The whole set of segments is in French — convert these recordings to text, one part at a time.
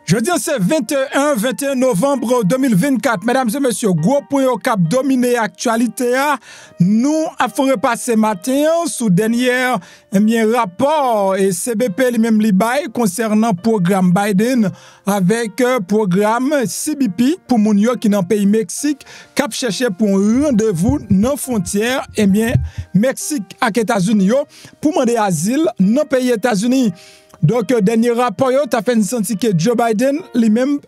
Jeudi, c'est 21 novembre 2024. Mesdames et messieurs, gros point au cap dominé l'actualité. Nous avons repassé matin sous dernier rapport et CBP lui-même libaye concernant programme Biden avec programme CBP pour moun yo qui dans pays Mexique cap chercher pour un rendez-vous non frontière Mexique avec États-Unis pour demander asile dans pays États-Unis. Donc, dernier rapport, tu as fait senti que Joe Biden, lui-même,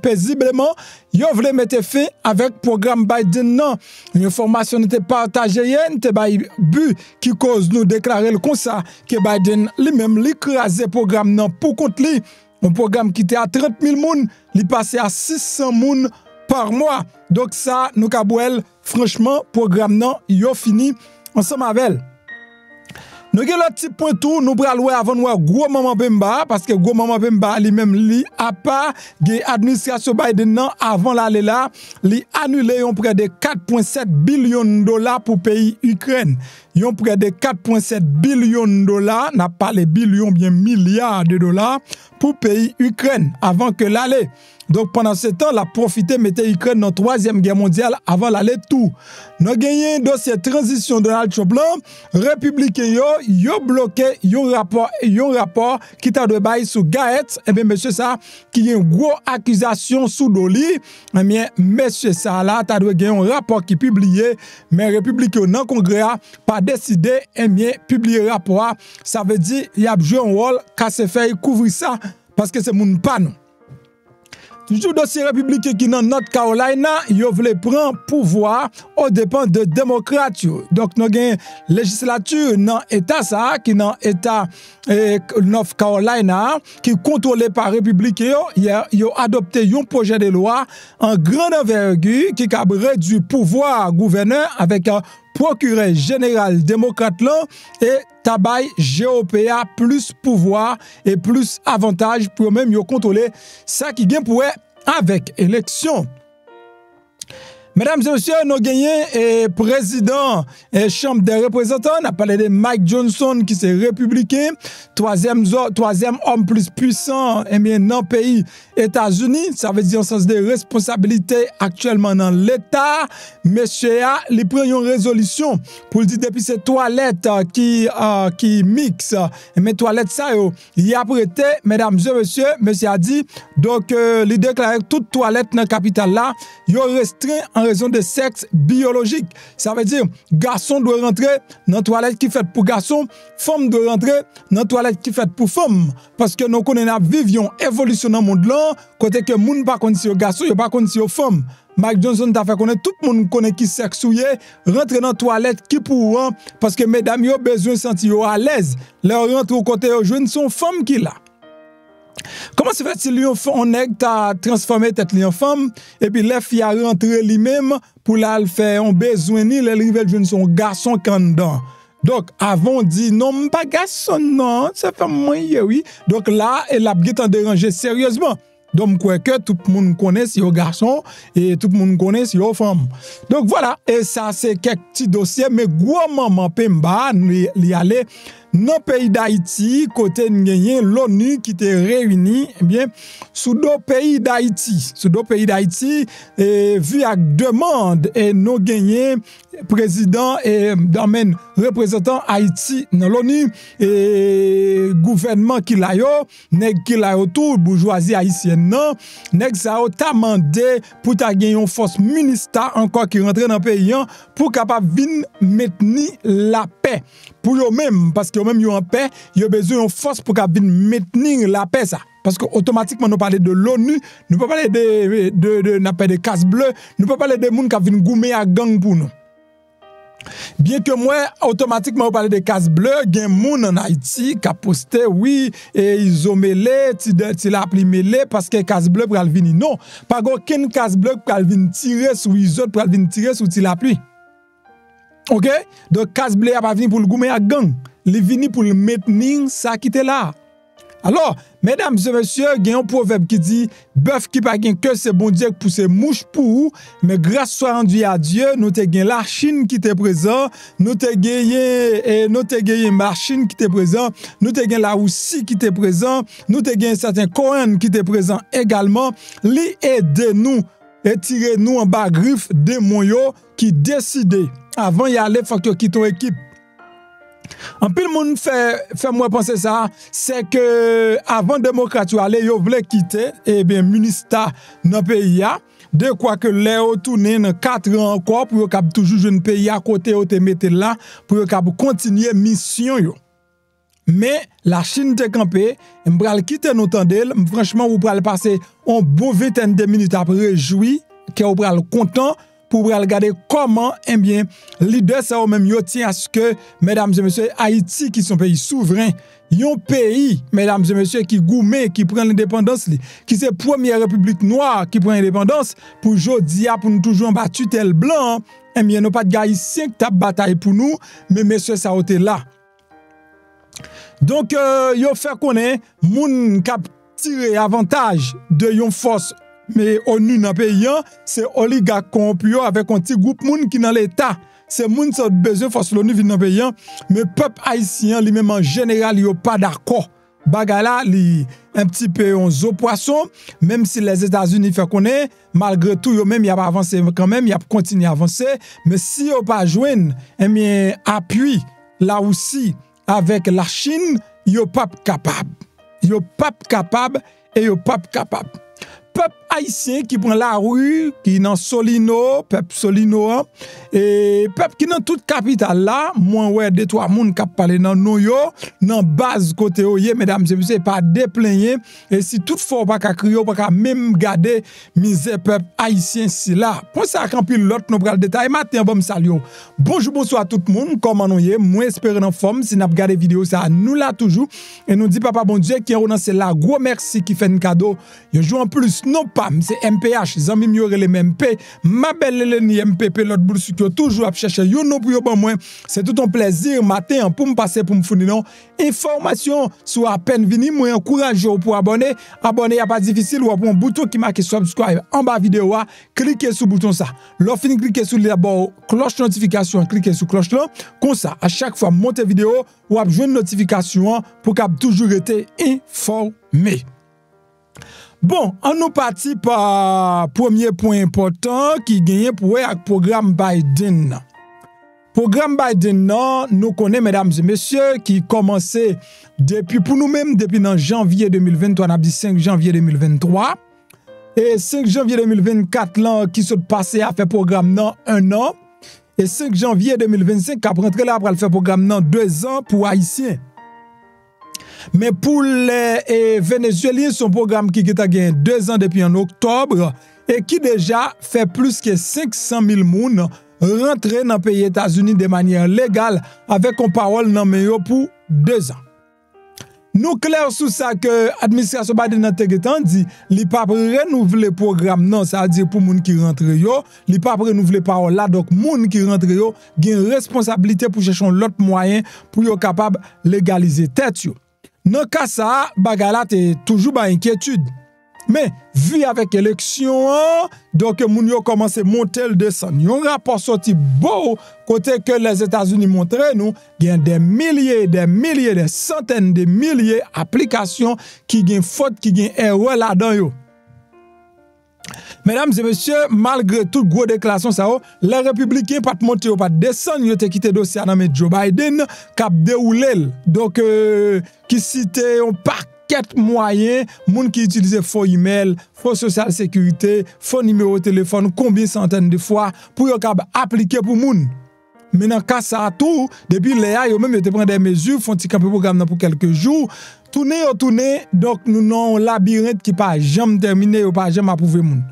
paisiblement, il voulait mettre fin avec le programme Biden. Non, l'information n'était pas partagée, n'était pas but qui cause nous déclarer le comme ça, que Biden, lui-même, l'écrasé programme non pour compte lui. Un programme qui était à 30 000 personnes, il passait à 600 personnes par mois. Donc, ça, nous, Kabouel, franchement, programme non, il a fini ensemble avec elle. Nous avons le petit point tout, nous allons avant nous gros maman Bemba parce que gros maman Bemba lui-même li a pas administration Biden non avant l'aller là, li annulé près de 4.7 billions de dollars pour pays Ukraine. Yon près de 4.7 billions de dollars, n'a pas les billions bien milliards de dollars pour pays Ukraine avant que l'aller. Donc pendant ce temps, la profité mettait Ukraine dans la troisième guerre mondiale avant l'aller tout. Nous gagné dossier transition Donald Trump là, républicain yo bloqué yon rapport qui t'a de bail sous Gaetz et bien monsieur ça qui a une gros accusation sous Doli, et bien monsieur ça là t'a de gagné un rapport qui publié mais républicain dans congrès pas décidé et bien publier rapport, ça veut dire il a joué un rôle casse fait couvrir ça parce que c'est moun pas non. Toujours dossier républicain qui dans North Carolina, ils veulent prendre pouvoir aux dépens de démocrates. Donc nous avons législature dans état ça qui dans état North Carolina qui contrôlé par républicain, ils ont adopté un projet de loi en grande envergure qui a réduit pouvoir gouverneur avec un procureur général démocrate là et tabac GOPA plus pouvoir et plus avantage pour même yo contrôler ça qui gagne pour avec élection. Mesdames et messieurs, nous gagnons président et chambre des représentants. On a parlé de Mike Johnson qui c'est républicain, troisième homme plus puissant dans le pays États-Unis. Ça veut dire en sens de responsabilité actuellement dans l'État. Monsieur a, il prend une résolution pour dire depuis ces toilettes qui mixent, mais toilettes ça il a prêté, mesdames et messieurs, monsieur a dit donc il déclare toute toilette dans la capitale là, il restreint en raison de sexe biologique. Ça veut dire garçon doit rentrer dans la toilette qui fait pour garçon, femme doit rentrer dans la toilette qui fait pour femme. Parce que nous connaissons vivions évolution dans le monde là, côté que moun pas connaît si garçon, yo pas connaît si femme. Mike Johnson t'a fait connaître tout le monde connaît qui sexe ouye, rentrer dans la toilette qui pour parce que mesdames yo besoin sentir à l'aise. Leur rentre au côté yo joindre son femme qui là. Comment se fait-il on nèg t'a transformé tête li en femme et puis les filles a rentré lui-même pour la faire on besoin ni les rival jeune son garçon candan. Donc avant dit non pas garçon non, ça fait moi oui. Donc là elle a bien dérangé sérieusement. Donc quoi que tout le monde connaît si au garçon et tout le monde connaît si aux femmes. Donc voilà, et ça c'est quelques petits dossiers mais gros maman Pemba li aller dans le pays d'Haïti, côté l'ONU qui était réunie, sous deux pays d'Haïti. Sous deux pays d'Haïti, vu à demande, et nous gagnons président et domaine représentant Haïti dans l'ONU, et gouvernement qui l'a yo, nèg qui l'a yo tout, bourgeoisie haïtienne, non, nèg ça a demandé pour ta gagner une force ministère encore qui rentre dans le pays, pour capable venir maintenir la paix. Pour eux-mêmes, parce que eux-mêmes ils ont en paix, ils ont besoin de force pour maintenir la paix ça. Parce que automatiquement nous parler de l'ONU, nous pas parler de casse bleu, nous pas parler de monde qui viennent goumer à gang pour nous. Bien que moi automatiquement on parler de casse bleu, gen moun en Haïti qui a posté oui et ils ont mêlé, ti la appli mêlé parce que casse bleu pral venir. Non, pas aucun casse bleu pral venir tirer sur les autres, pral venir tirer sur ti la pluie. OK? Donc casse bleu a pas venir pour le goumer à gang, il vini pour le maintenir ça qui était là. Alors, Mesdames et messieurs, il y a un proverbe qui dit bœuf qui pas gain que c'est bon Dieu qui pousse mouche pour vous, mais grâce soit rendue à Dieu, nous te gain la Chine qui était présent, nous te gagné la Chine qui était présent, nous te gain la Russie qui était présent, nous te gain certains Coréens qui étaient présents également, li aider nous et tirer nous en bas griffe des moyens qui décidaient avant y aller faut que quitte ton équipe. En pile monde fait moi penser ça, c'est que avant démocrate aller yo voulait quitter et bien ministère dans pays a de quoi que les retourner dans 4 ans encore pour cap toujours jeune pays à côté ou te mettre là pour cap continuer mission yo. Mais la Chine te campé, m'bral quitter nous tandel, franchement vous pral passer un bon vingtaine de minutes après réjoui, que vous pral content pour regarder comment, eh bien, leader ça ou même yo tient à ce que, mesdames et messieurs, Haïti qui sont pays souverain, yon pays, mesdames et messieurs, qui gourmet, qui prend l'indépendance, qui c'est première république noire qui prend l'indépendance, pour jodi pour nous toujours en battu tel blanc, eh bien, nous pas de haïtien qui tape bataille pour nous, mais messieurs, ça été là. Donc, yo fait connaître, moun kap tire avantage de yon force mais ONU dans pays c'est oligarque corrompu avec un petit groupe moun qui dans l'état c'est moun qui besoin force l'ONU vinn dans pays mais peuple haïtien lui même en général yo pas d'accord bagala li un petit peu on zo poisson même si les États-Unis fait connaître malgré tout yo même y a pas avancé quand même y a continuer à avancer mais si yo pas joindre eh bien appui la Russie avec la Chine yo pas capable et yo pas capable peuple haïtien qui prend la rue, qui dans Solino, peuple Solino, et peuple qui dans toute capitale là, moi ouais deux trois moun qui parler dans nous yo, dans base côté oye mesdames et messieurs pas déplaigner et si toutefois pas ka crier pas même garder misère peuple haïtien si là. Pour ça quand puis l'autre nous pral détail matin bon salut. Bonjour bonsoir tout le monde, comment nous y moi espérer en forme si n'a regarder vidéo ça nous là toujours et nous dit papa bon Dieu qui est c'est là gros merci qui fait un cadeau. Yo joue en plus non pas c'est MPH zami mi yorele MP ma belle Leni MPP l'autre boule sur toujours à chercher yo non pour bon moi c'est tout un plaisir matin pour me passer pour me fournir non information sur à peine vini moi encourage pour abonner y a pas difficile ou un bouton qui marque subscribe en bas vidéo cliquez sur bouton ça l'on finit cliquer sur d'abord cloche notification cliquez sur cloche là comme ça à chaque fois monter vidéo ou à joindre notification pour qu'à toujours être informé. Bon, on nous partit par premier point important qui gagne pour le programme Biden. Programme Biden, nous connaissons, mesdames et messieurs, qui commençait depuis, pour nous-mêmes, depuis janvier 2023, on a dit 5 janvier 2023. Et 5 janvier 2024, là, qui se passé à faire programme dans 1 an. Et 5 janvier 2025, après rentrer là, après faire programme dans 2 ans pour Haïtiens. Mais pour les Vénézuéliens, son programme qui a gagné 2 ans depuis en octobre et qui déjà fait plus que 500 000 personnes rentrer dans le pays États-Unis de manière légale avec une parole dans le pour 2 ans. Nous clair sur ça que l'administration Biden a dit li pas renouveler le programme non, ça veut dire pour moun qui rentre yo, li pas renouveler parole là donc moun qui rentre yo gen responsabilité pour chercher l'autre moyen pour yo capable légaliser tête yo. Dans cas ça, bagala t'es toujours ba inquiétude. Mais vu avec élection, donc moun yo commence à monter le descendre. Yon rapport sorti beau côté que les États-Unis montrent nous, il y a des milliers, des centaines de milliers d'applications qui gen faute, qui gen erreur là-dedans yo. Mesdames et messieurs, malgré toute gros déclaration ça, les républicains pas monter ou pas descendre, yo te quitté dossier dans Joe Biden cap déroulé. Donc qui cite un paquet moyen, moun qui utilise faux email, faux social sécurité, faux numéro de téléphone combien centaines de fois pour yo cap appliquer pour moun. Mais dans cas ça tout, depuis là yo même te prend des mesures, font ti camper programme pour quelques jours. Tourner, donc nous non labyrinthe qui pas jamais terminé ou pas jamais approuvé moun.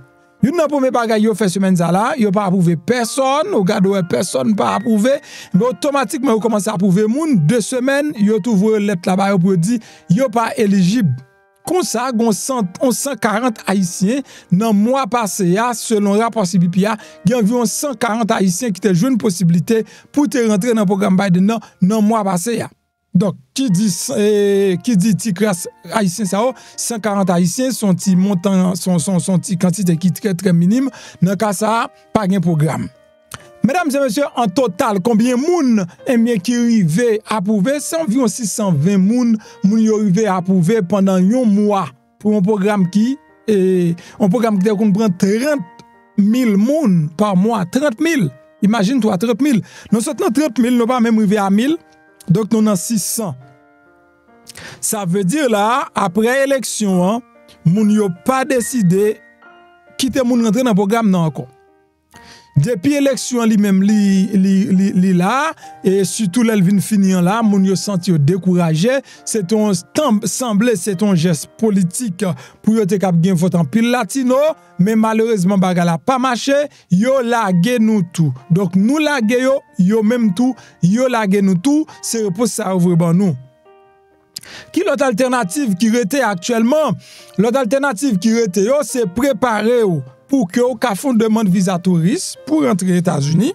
Yon nan premier bagay yo fait semaine ça là, yo pas approuvé personne, ou gade personne pas approuvé, mais automatiquement yo commence à approuver moun 2 semaines, yo trouve lettre là-bas pour dire yo pas éligible. Comme ça, on 140 haïtiens dans mois passé selon rapport CBPA, il y a environ 140 haïtiens qui te jouent une possibilité pour te rentrer dans le programme Biden dans mois passé. Donc, qui dit Ticras haïtien, ça, 140 haïtiens sont petit montant, sont petit quantité qui très très minime. Dans le cas ça, pas de programme. Mesdames et messieurs, en total, combien de moun qui arrive à approuver? C'est environ 620 moun qui arrive à approuver pendant un mois pour un programme qui prend 30 000 moun par mois. 30 000. Imagine-toi, 30 000. Nous sommes 30 000, nous pas même arriver à 1000. Donc, nous avons 600. Ça veut dire là, après l'élection, moun yo pas décidé quitter moun rentrer dans le programme non encore. Depuis l'élection lui-même li là et surtout l'elvin finir là, moun yo senti découragé, c'est un semblé c'est un geste politique pour yo te k'ap gen vote en pile latino, mais malheureusement baga la pas marché, yo lage nous tout. Donc nous lage yo même tout, yo lage nous tout, c'est repose ça ouvre ban nous. Qui l'autre alternative qui rete actuellement? L'autre alternative qui rete yo c'est préparer pour que au ka fond demande visa touriste pour rentrer aux États-Unis.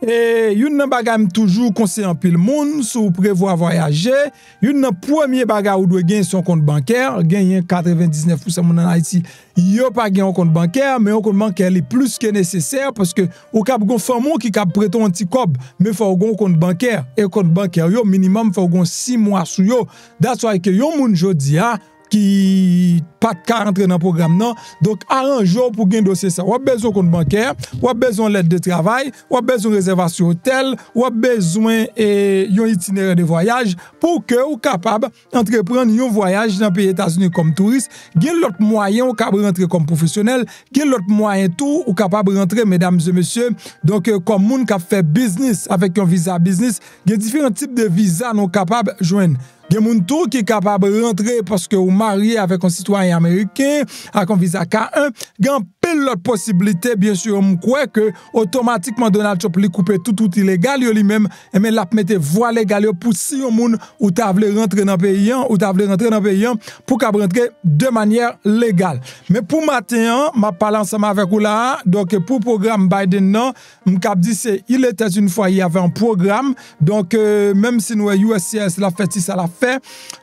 Et yon nan bagay toujours conseil en pile monde sou prévoir voyager, yon nan premier bagay ou doit gagner son compte bancaire, gagner 99% moun en Haïti, yo pas gagner un compte bancaire, mais un compte bancaire est plus que nécessaire parce que au cap gon famon qui cap prêter un petit cob, mais faut gon compte bancaire et compte bancaire yo minimum faut gon 6 mois sou yo. That's why que yon moun jodi a qui pas de cas rentrer dans le programme non, donc arrange pour gagner dossier ça. Ou besoin compte bancaire, ou besoin l'aide de travail, ou besoin réservation hôtel, ou besoin un itinéraire de voyage pour que ou capable entreprendre un voyage dans pays États-Unis comme touriste. Gen l'autre moyen ou capable rentrer comme professionnel, gen l'autre moyen tout ou capable rentrer mesdames et messieurs. Donc comme moun qui fait business avec un visa business, il y a différents types de visa non capable joindre. Il y a moun tout qui est capable de rentrer parce que vous mariez avec un citoyen américain, avec un visa K1. Il y a plein d'autres possibilités, bien sûr. On croit que automatiquement Donald Trump lui coupe tout illégal, lui-même, mais la mette voie légale pour si on moun ou ta vle rentrer dans le pays, ou ta vle rentrer dans le pays pour qu'elle rentrer de manière légale. Mais pour matin, ma parle ensemble avec vous là, donc pour le programme Biden, non, m'kap dit c'est il était une fois, il y avait un programme, donc même si nous USCIS la fait, ça la fait,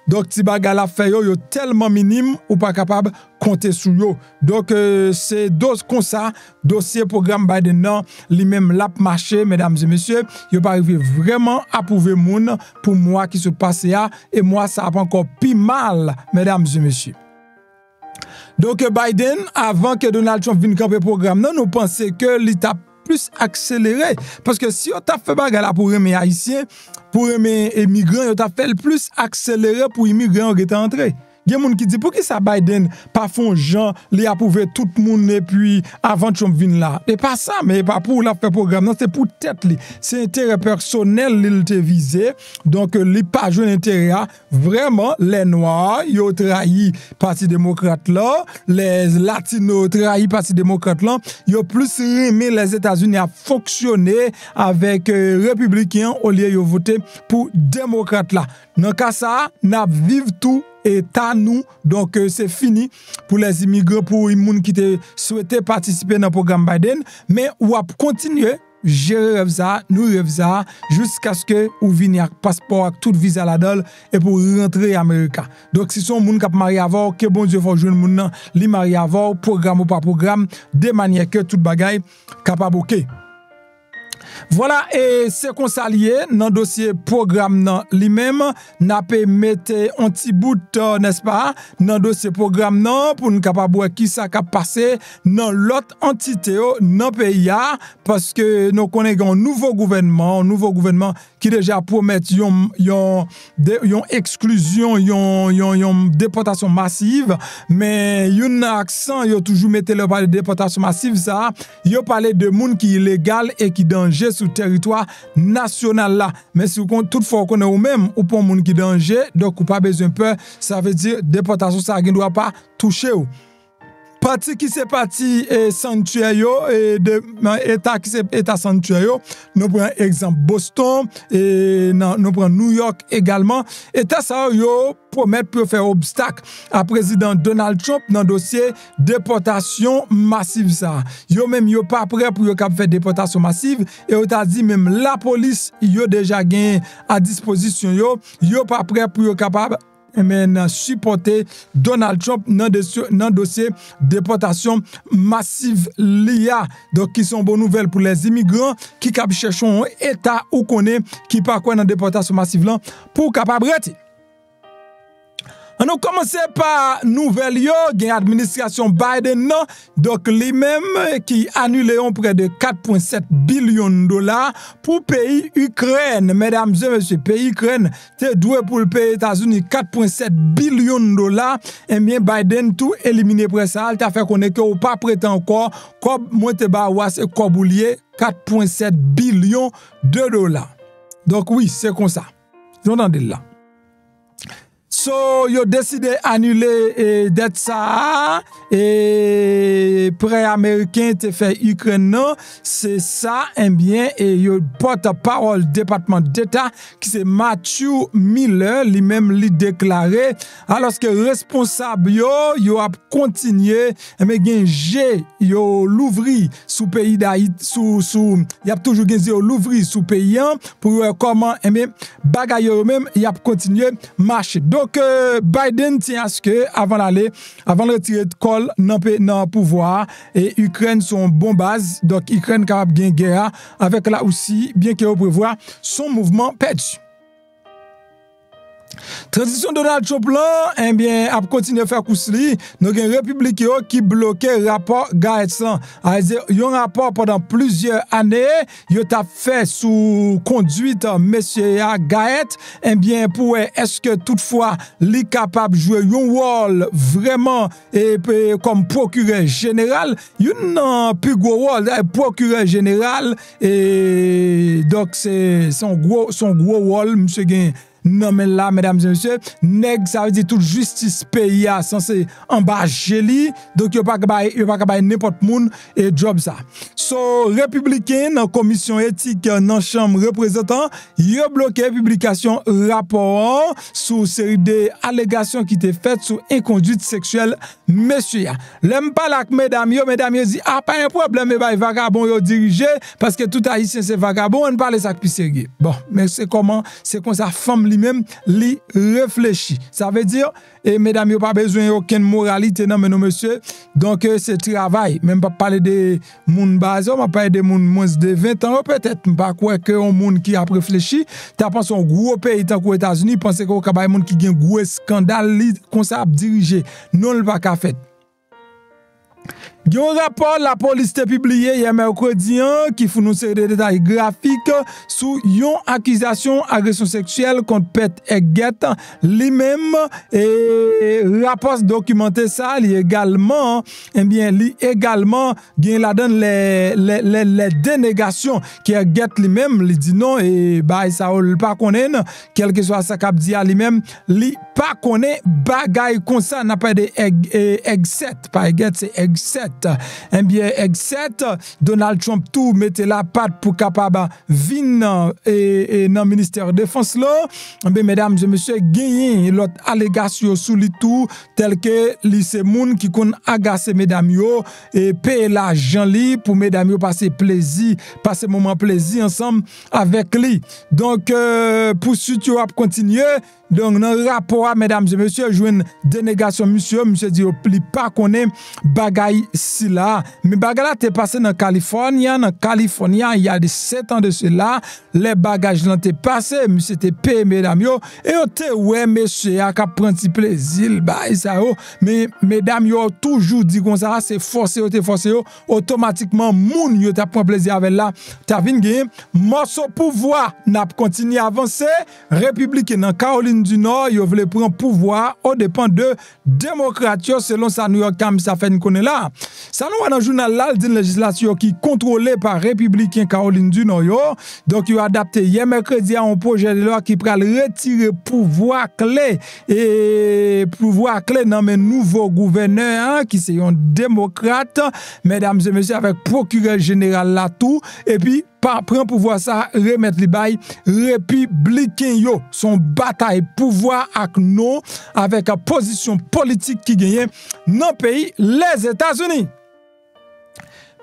donc ti baga la fait yo tellement minime ou pas capable compter sur yo. Donc c'est comme ça dossier programme Biden non lui-même l'a marché mesdames et messieurs, il pas arrivé vraiment à prouver moun pour moi qui se passe là et moi ça a pas encore plus mal mesdames et messieurs. Donc Biden avant que Donald Trump vienne camper programme non, nous pensons que l'état plus accéléré parce que si on t'a fait bagarre pour les haïtiens, pour les immigrants, on t'a fait le plus accéléré pour les immigrants qui étaient entrés. Il y a des gens qui disent, pour qui ça Biden pas font gens, les approuver tout le monde et puis avant Trump vienne là. Et pas ça, mais pas pour la faire programme, non, c'est pour tête li. C'est intérêt personnel li te visé. Donc, li pas joué intérêt. Vraiment, les Noirs, ils ont trahi Parti démocrate là, les Latinos trahi Parti démocrate là, ils ont plus aimé les États-Unis à fonctionner avec républicains au lieu de voter pour démocrate là. Dans cas ça, n'a vivre tout et à nous, donc c'est fini pour les immigrants, pour les gens qui souhaitaient participer dans le programme Biden, mais on va continuer, gérer ça, nous rêve ça, jusqu'à ce que vous veniez avec passeport, avec tout visa là-dedans, et pour rentrer à l'Amérique. Donc si son monde qui marié avant, que bon Dieu faut jouer le monde, li marié avant, programme ou pas programme, de manière que tout bagaille capable ok. Voilà, et c'est qu'on s'allie dans le dossier programme lui-même, n'a pas mettre un petit bout, n'est-ce pas, dans le dossier programme pour nous capable qui ça a passé dans l'autre entité, dans le pays, parce que nous connaissons un nouveau gouvernement qui déjà promet une exclusion, une déportation massive, mais un accent, il toujours mettre le parler de déportation massive, ça, il parler de monde qui est illégal et qui danger sur le territoire national là. Mais si vous toutefois qu'on est ou même ou pour monde qui danger, donc ou pas besoin peur, ça veut dire déportation ça ne doit pas toucher ou. parti qui c'est parti et sanctuaire et de état qui c'est état sanctuaire, nous prenons exemple Boston et nous prenons New York également. État ça yo promettre pour faire obstacle à président Donald Trump dans le dossier déportation massive ça. Yo même yo pas prêt pour faire déportation massive et on t'a dit même la police yo déjà gagné à disposition yo pas prêt pour capable supporter Donald Trump dans le dossier déportation massive l'IA. Donc, qui sont bonnes nouvelles pour les immigrants qui cherchent un État ou connaît qui pas quoi dans déportation massive là pour capable rester. On a commencé par nouvelle yo, gen administration Biden non, donc lui-même qui annulé près de 4,7 billions de dollars pour pays Ukraine. Mesdames et messieurs, pays Ukraine, te doué pour le pays États-Unis 4,7 billions de dollars. Eh bien, Biden tout éliminé pour ça, il t'a fait connaître que ou pas prêt encore, comme monte ba was et koboulier 4,7 billions de dollars. Donc oui, c'est comme ça. Vous entendez là. So, yo décidé annuler dette ça et prêt américain te fait Ukraine non, c'est ça un bien et yo porte-parole département d'État qui c'est Matthew Miller lui-même lui déclaré alors que responsable yo a continué mais gen G yo l'ouvri sous pays d'Haïti sous y a toujours gen yo l'ouvri sous pays pour comment mais bagay yo même y a continué marcher. Donc Biden tient à ce que avant de retirer de col dans pouvoir et Ukraine sont bon base donc Ukraine capable de guerre avec là aussi bien que vous prévoir son mouvement perdu. Transition Donald Trump là, eh bien, a continué à faire cousli. Nous avons un républicain qui bloquait le rapport Gaetz. C'est-à-dire, il y a un rapport pendant plusieurs années, il a fait sous conduite monsieur Gaetz. Eh bien, pour est-ce que toutefois, il est capable de jouer un rôle vraiment comme procureur général? Il y a un plus gros rôle, procureur général. Et donc, c'est son gros rôle, monsieur Gain. Non, mais là, mesdames et messieurs, nèg, ça veut dire toute justice pays a censé en bas jeli, donc il n'y a pas n'importe moun et job ça. So, républicain, dans commission éthique, dans chambre représentant, il a bloqué publication rapport sous série de allégations qui étaient faites sous inconduite sexuelle, monsieur. L'aime pas là que mesdames, dit, ah, pas un problème, mais vagabond, yo dirigé, parce que tout haïtien c'est vagabond, on parle ça plus sérieux. Bon, mais c'est comme ça, femme même li réfléchit. Ça veut dire, et mesdames, il n'y a pas besoin aucune moralité, non, mais non, monsieur. Donc, c'est travail. Même pas parler de moun base, on va parler de moun moins de 20 ans, peut-être, pas quoi que un moun qui a réfléchi. T'as pensé un gros pays, tant qu'aux États-Unis, pensez qu'il y a un moun qui a un gros scandale, comme ça, dirigé. Non, le pas qu'à fait. Il y a un rapport, la police a publié hier mercredi qui fournit une série de détails graphiques sur une accusation d'agression sexuelle contre Pete Hegseth lui-même et rapport documenté ça également gagne la donne les dénégations qui Hegseth lui-même lui dit non et bah ça pas connaît quel que soit ça cap dit lui-même lui pas connaît bagaille comme ça n'a pas de Hegseth pas Hegseth c'est Hegseth. Eh bien, Hegseth, Donald Trump tout mettait la patte pour capable venir et dans le ministère de Défense là. Eh bien, mesdames et messieurs, gagné l'autre allégation sous lui tout tel que lycée moun qui kon agacer mesdames yo et payer l'argent li pour mesdames yo passer moment plaisir ensemble avec lui. Donc poursuite yo a continuer. Donc, dans le rapport, mesdames et messieurs, je une dénégation, monsieur dit, il pas connaît bagaille si là. Mais bagaille là, t'es passé dans Californie, il y a des 7 ans de cela, les bagages là, t'es passé, monsieur t'es payé, mesdames, yo, et t'es, ouais, monsieur, a qu'à prendre petit plaisir, bah, ça, mais, mesdames, yo, toujours dit comme ça, c'est forcé, automatiquement, moun, yo, t'as pris plaisir avec là, t'as vu, morceau pouvoir, n'a continué à avancer, républicain dans Caroline du Nord, ils veulent prendre pouvoir au dépend de démocratie selon ça New York Times ça fait une connaît là. Ça nous dans le journal là, d'une législation qui est contrôlée par républicain Caroline du Nord. Donc il a adapté hier mercredi à un projet de loi qui pourra retirer pouvoir clé dans mes nouveaux gouverneurs qui sont un démocrate, mesdames et messieurs, avec procureur général là tout et puis prend pouvoir ça remettre les bails républicain yo son bataille pouvoir avec nous avec une position politique qui gagne dans le pays les États-Unis.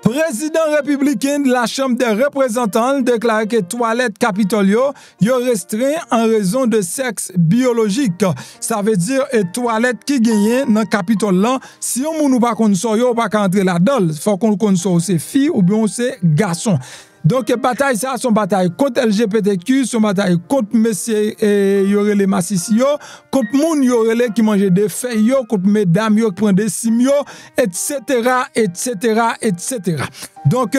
Président républicain de la Chambre des représentants déclare que toilette Capitolio yo restreint en raison de sexe biologique. Ça veut dire et toilette qui gagne dans Capitole là, si on nou pas connait ça yo pas entrer là-dedans, faut qu'on connait ça c'est fille ou bien c'est garçon. Donc, bataille, ça, son bataille contre LGBTQ, son bataille contre messieurs yorele massisio, contre moun yorele qui mange des feuilles, contre mesdames qui prennent des simio, etc., etc., etc. Donc,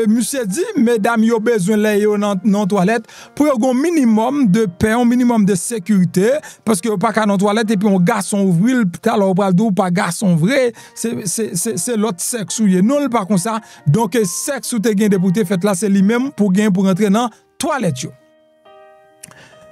monsieur dit, mesdames yo besoin d'aller dans toilette pour un minimum de paix, un minimum de sécurité, parce que pas qu'à dans toilette et puis un garçon ouvrir, alors on pas garçon vrai, c'est l'autre sexe ou non pas comme ça. Donc, sexe ou te gain de pour te fait là, c'est lui-même pour rentrer dans toilette yo.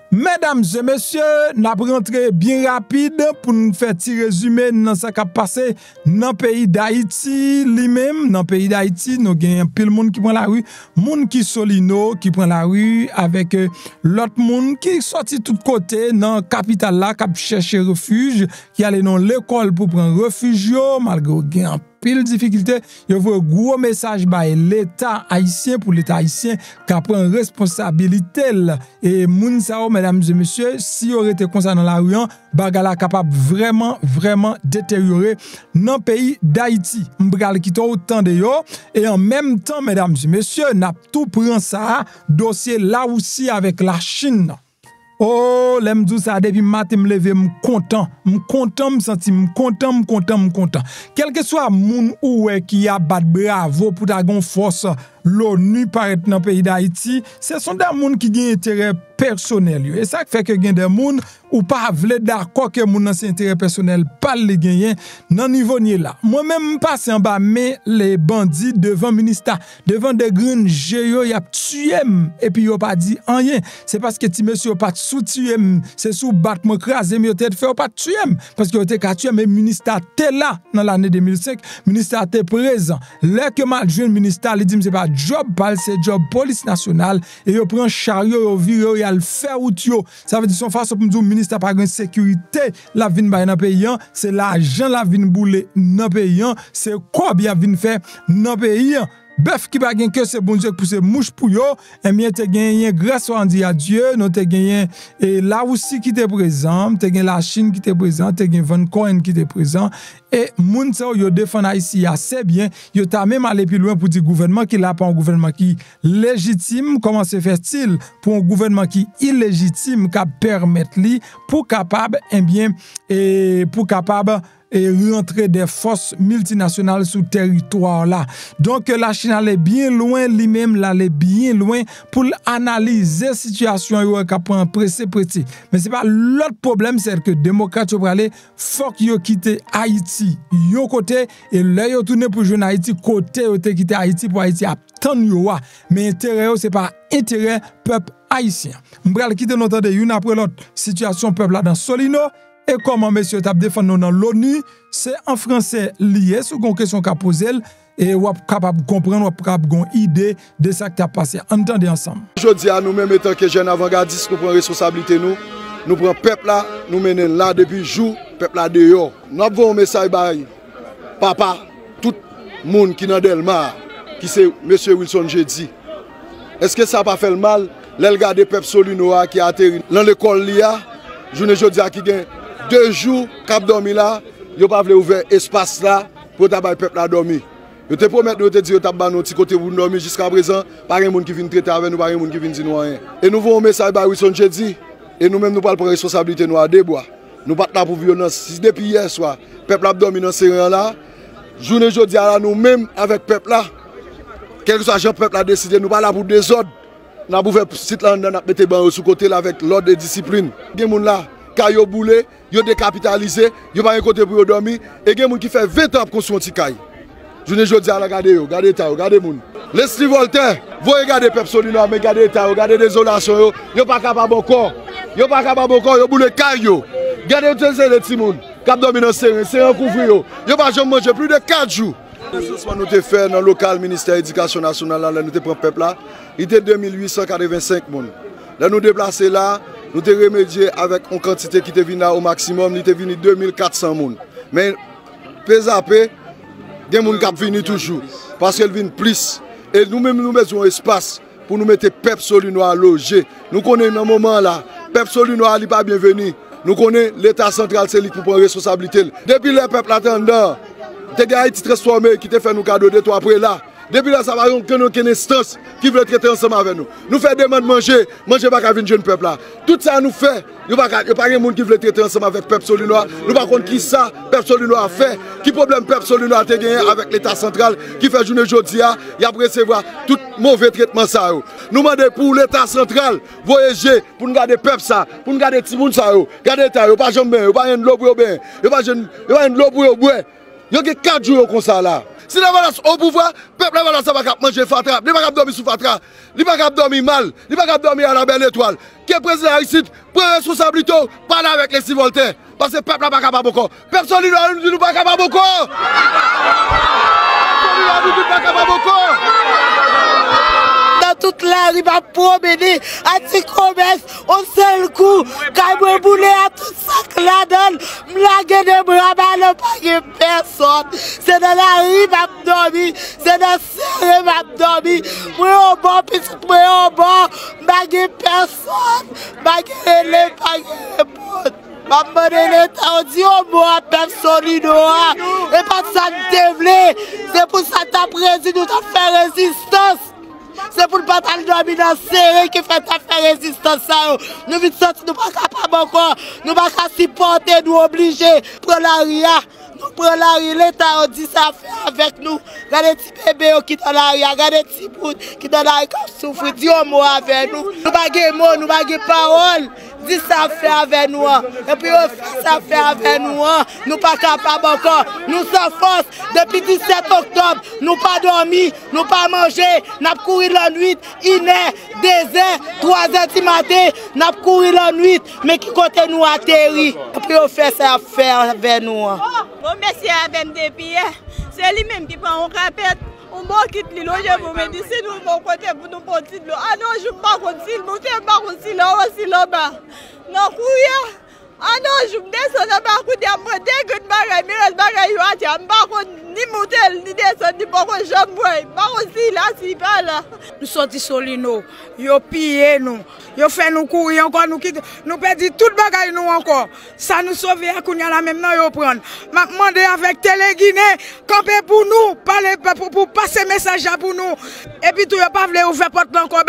Mesdames et messieurs, nous avons rentré bien rapide pour nous faire petit résumé dans ce qui a passé dans le pays d'Haïti. Lui-même, dans le pays d'Haïti, nous avons un pile monde qui prend la rue, monde qui solino, qui prend la rue avec l'autre monde qui sorti tout côté dans la capitale là, qui cherche refuge, qui allait dans l'école pour prendre refuge, malgré un pile difficulté, il y a un gros message par l'État haïtien pour l'État haïtien qui prend responsabilité et moun sa mesdames et messieurs, si on était comme ça dans la rue, bagala capable vraiment détériorer dans le pays d'Haïti. M'bral qui autant de yo et en même temps mesdames et messieurs, n'a tout prend ça dossier là aussi avec la Chine. Oh, l'aime tout ça depuis matin me lever me content, me senti me content. Quel que soit moun ou qui a bat bravo pour ta gon force l'ONU paraît dans le pays d'Haïti, ce sont des gens qui ont intérêt personnel. Et ça fait que des gens ou pas vle d'accord que moun c'est intérêt personnel pas les gagner dans niveau ni là. Moi-même passe en bas mais les bandits devant ministère, devant des grands géo y a tué et puis yo pas dit rien. C'est parce que ti monsieur pas sous tué, c'est sous battement craser mais tête fait pas tué parce que était ka tué mais ministère était là dans l'année 2005, ministère était présent. Là que mal jeune ministère il dit c'est pas job pal, c'est job police nationale et yo prend chariot yo vire yo al faire out yo. Ça veut dire son façon pour me ministère pas grande sécurité la vinn bay dans pays, c'est l'argent la vinn boule dans pays, c'est quoi bien vinn faire dans pays. Bœuf qui pas gain que c'est bon Dieu pour ces mouches pour yo et bien te gagné grâce on dit à Dieu nous te gagné et là aussi qui était présent te gagné la Chine qui était présent te gagné Van Cohen qui était présent et moun sa yo défend ici assez bien yo t'a même aller plus loin pour dire gouvernement qui là pas un gouvernement qui légitime comment se fait-il pour un gouvernement qui illégitime qui permettre lui pour capable et bien et pour capable et rentrer des forces multinationales sous territoire là. Donc la Chine allait bien loin lui-même, allait bien loin pour analyser situation yo ka prend pressé. Mais c'est pas l'autre problème, c'est que démocrates yo aller faut yo quitter Haïti. Yo côté et là yo tourner pour joindre Haïti côté yo te quitter Haïti pour Haïti attendre yo. Mais intérêt c'est pas intérêt peuple haïtien. M'bral quitter notre de une après l'autre situation peuple là dans Solino. Et comment monsieur t'a défendu dans l'ONU, c'est en français lié sur une question qu'a posée et ou capable comprendre ou capable une idée de ça qui a passé. Entendez ensemble. Aujourd'hui à nous-mêmes étant que jeunes avant-gardistes, nous prenons responsabilité nous prenons peuple là, nous menons là depuis jour, peuple là dehors. Nous avons un message papa, tout le monde qui est dans Delmar, qui c'est monsieur Wilson Jeudi. Est-ce que ça n'a pas fait le mal le regarder peuple Solinoa qui a atterri dans l'école l'IA, journée aujourd'hui qui gagne 2 jours, cap dormi là, yo pas voulu ouvrir espace là pour tabac peuple là dormi. Yo te promet de te dire tabac notre côté pour dormir jusqu'à présent, pas un monde qui vient traiter avec nous, pas un monde qui vient dire nous rien. Et nous voulons un message par Wilson Jeudi et nous même nous parlons pour responsabilité nous à débois. Nous pas là pour violence. Si depuis hier soir, peuple a dormi dans ces rangs là, journée aujourd'hui là nous même avec peuple là, quel que soit le peuple a décidé nous pas là pour désordre. Nous avons fait site là on a mettre ban sous côté là avec l'ordre de discipline. Gen moun là ka yo boule, yo décapitalisé, yo pas un côté pour dormir et gen moun qui fait 20 ans pour construire un petit caille. Je ne dis à la regardez ta, regardez moun. Laissez Voltaire, vous regardez peuple solinois, mais regardez ta, regardez désolation, yo pas capable encore. Yo pas capable encore, yo boule caillou. Regardez les petits moun, cap dominant c'est un couvrir yo. Yo pas jamais manger plus de 4 jours. Nous avons fait dans le local ministère de l'Éducation nationale, là, nous avons pris le peuple là, il était 2885 personnes. Là, nous déplacés là, nous avons remédié avec une quantité qui était venue au maximum, il était venu 2400 personnes. Mais, PSAP, il y a des gens qui viennent toujours, parce qu'elles viennent plus. Et nous-mêmes, nous avons un espace pour nous mettre le peuple solinois à loger. Nous connaissons dans ce moment là, le peuple solinois n'est pas bienvenu. Nous connaissons l'État central, c'est lui qui prend responsabilité. Depuis le peuple attendant, des gars qui transformés, qui te fait nous cadeaux de toi après là. Depuis là, ça va y avoir une instance qui veut traiter ensemble avec nous. Nous faisons des demandes de manger pas qu'à venir jeune peuple là. Tout ça nous fait, il n'y a pas de monde qui veut traiter ensemble avec le peuple solinois. Nous ne savons pas qui ça, le peuple solinois a fait, qui problème le peuple solinois a gagné avec l'État central, qui fait journée aujourd'hui, il a recevoir tout mauvais traitement ça. Nous demandons pour l'État central, voyager, pour nous garder le peuple ça, pour nous garder tout le monde ça. Gardez ça, pas jamais, pas de l'eau pour bien, pas de l'eau pour boire. Il y a 4 jours comme ça là. Si la balance au pouvoir, le peuple va pas manger fatra, il va pas dormir sous fatra, il va pas dormir mal, il va pas dormir à la belle étoile. Qui est président ici, prend responsabilité, parle avec les civoltaires. Parce que le peuple n'a pas capable encore. Personne ne nous pas capable encore. Personne ne pas capable encore. Toute la rue va promener à petit commerce au seul coup, quand je boule à tout ça là dedans, m'laguer de bras, ne pas personne. C'est dans la rue va dormir, c'est dans la serre va dormir. Moi au bord, puis moi au bord, m'laguer personne, m'laguer les pas. Maman de l'État, on dit au mot à personne, et pas ça de développer. C'est pour ça que tu as président, tu as fait résistance. C'est pour ne pas dormir dans serré qui fait ta faire résistance. Nous vite sortir, nous pas capables encore. Nous pas supporter, nous obligés. Prends la ria. Nous prenons la ria. L'État a dit ça fait avec nous. Regardez les petits bébés qui sont dans la ria. Regardez les petits bouts qui sont dans la ria qui souffrent. Dis un mot avec nous. Nous pas de mots, nous pas de paroles. Dis ça fait avec nous. Et puis on fait ça fait avec nous. Nous pas capables encore. Nous sommes force. Depuis 17 octobre, nous pas dormi, nous pas mangé. Nous avons couru la nuit, 1h, 2h, 3h du matin. Nous avons couru la nuit, mais qui côté nous atterri. Et puis on fait ça faire avec nous. Bon, monsieur avec des pieds. C'est lui-même qui prend un capette. On va quitter l'eau, je vous me dis, si nous allons côté pour nous porter de l'eau. Ah non, je ne vais pas continuer, nous ne vais pas continuer aussi là-bas. Non, couille. Ah non, je me descends là-bas, je me dis que je ne vais pas ni monter, ni descendre, ni pas que j'aime. Pas aussi là, si pas là. Nous sommes solinos, ils ont pillé nous, ils ont fait nous courir encore, nous quitter, nous perdons tout le bagage nous encore. Ça nous sauve à Kounia la même, nous prendre. Je demande avec Télé Guinée, camper pour nous, parler pour passer message pour nous. Et puis tout, il n'y a pas voulu ouvrir porte encore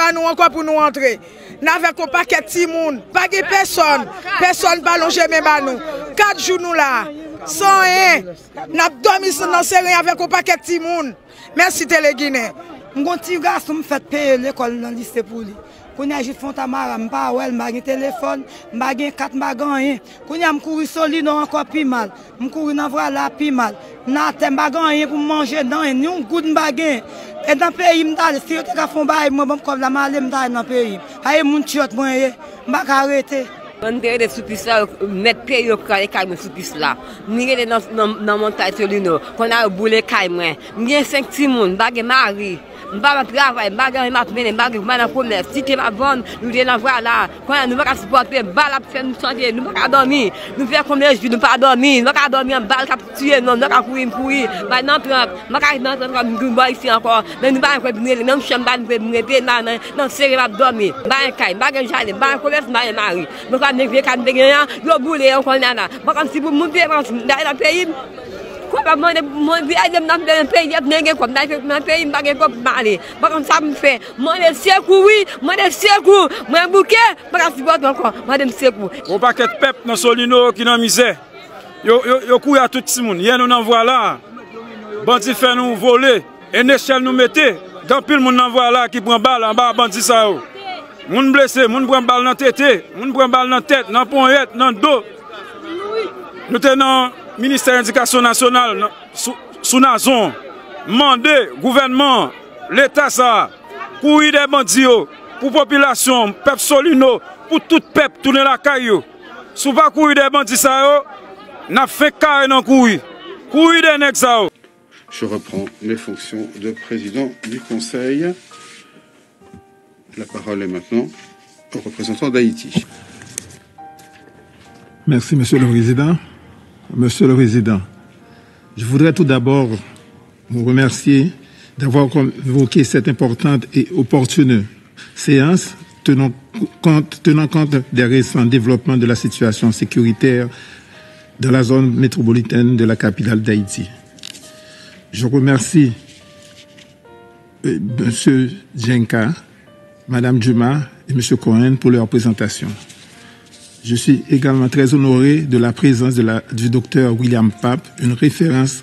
pour nous entrer. Nous avons un paquet de Timoun, pas de personne, personne pas longer même à nous. 4 jours nous là, sans rien. Nous avons dormi dans série avec un paquet de Timoun. Merci Télé Guinée. Mon petit garçon me fait payer l'école dans le lycée pour lui. Quand j'ai fait Fontamara, je n'ai pas de téléphone, je n'ai pas 4 bagans. Quand j'ai couru solide, encore plus mal. Je couru dans voilà plus mal. Je n'ai pas pour manger dans un goût de baguette. Et dans le pays, si je fais un bail, je vais comme la malle dans le pays. Je vais m'arrêter. arrêter. On dirait des soupis là, mettre pied au carré caille sous piste là. Ni dans montagne Solino, qu'on a boulé caille moi. Bien 5 petits monde, bague mari. M'ba travail, m'ba m'a mener, m'ba dans commerce. Si tu vas vendre, nous allons voir là. Quand nous pas supporter, balle à faire nous changer, nous pas dormir. Nous faire combien de jours nous pas dormir, nous pas dormir, balle cap tuer, non, nous pas courir. Maintenant m'ba dans comme boy ici encore. Mais nous pas venir, nous chambre pas nous non serré pas dormir. M'ba caille, m'ba jardin, m'ba commerce, m'ba mari. Nous pas négocier quand gagner, yo boulé encore là. Pas comme si pour monter dans le pays. Quoi mon vie dans le pays n'est comme dans le pays pas comme parler pas comme ça me fait moi les secours oui moi les secours moi bouquet pas supporter encore moi dem secours on paquet de peuple dans Solino qui dans misère yo courir à tout le monde hier nous envoie là bandit fait nous voler une échelle nous mettait dans pile monde envoie là qui prend balle en bas bandit ça moun blessé moun prend balle dans tête moun prend balle dans tête dans poignette dans dos nous tenons ministère de l'Éducation nationale sous Nazon mandé gouvernement, l'État ça, pour des bandits, pour population, peuple Solino, pour tout peuple tourner la caillou. Si pas courir des bandits ça, n'a fait carré dans courir. Courir des nègres ça. Je reprends mes fonctions de président du Conseil. La parole est maintenant au représentant d'Haïti. Merci, Monsieur le Président. Monsieur le Président, je voudrais tout d'abord vous remercier d'avoir convoqué cette importante et opportune séance tenant compte des récents développements de la situation sécuritaire dans la zone métropolitaine de la capitale d'Haïti. Je remercie M. Djenka, Mme Djuma et M. Cohen pour leur présentation. Je suis également très honoré de la présence du docteur William Pape, une référence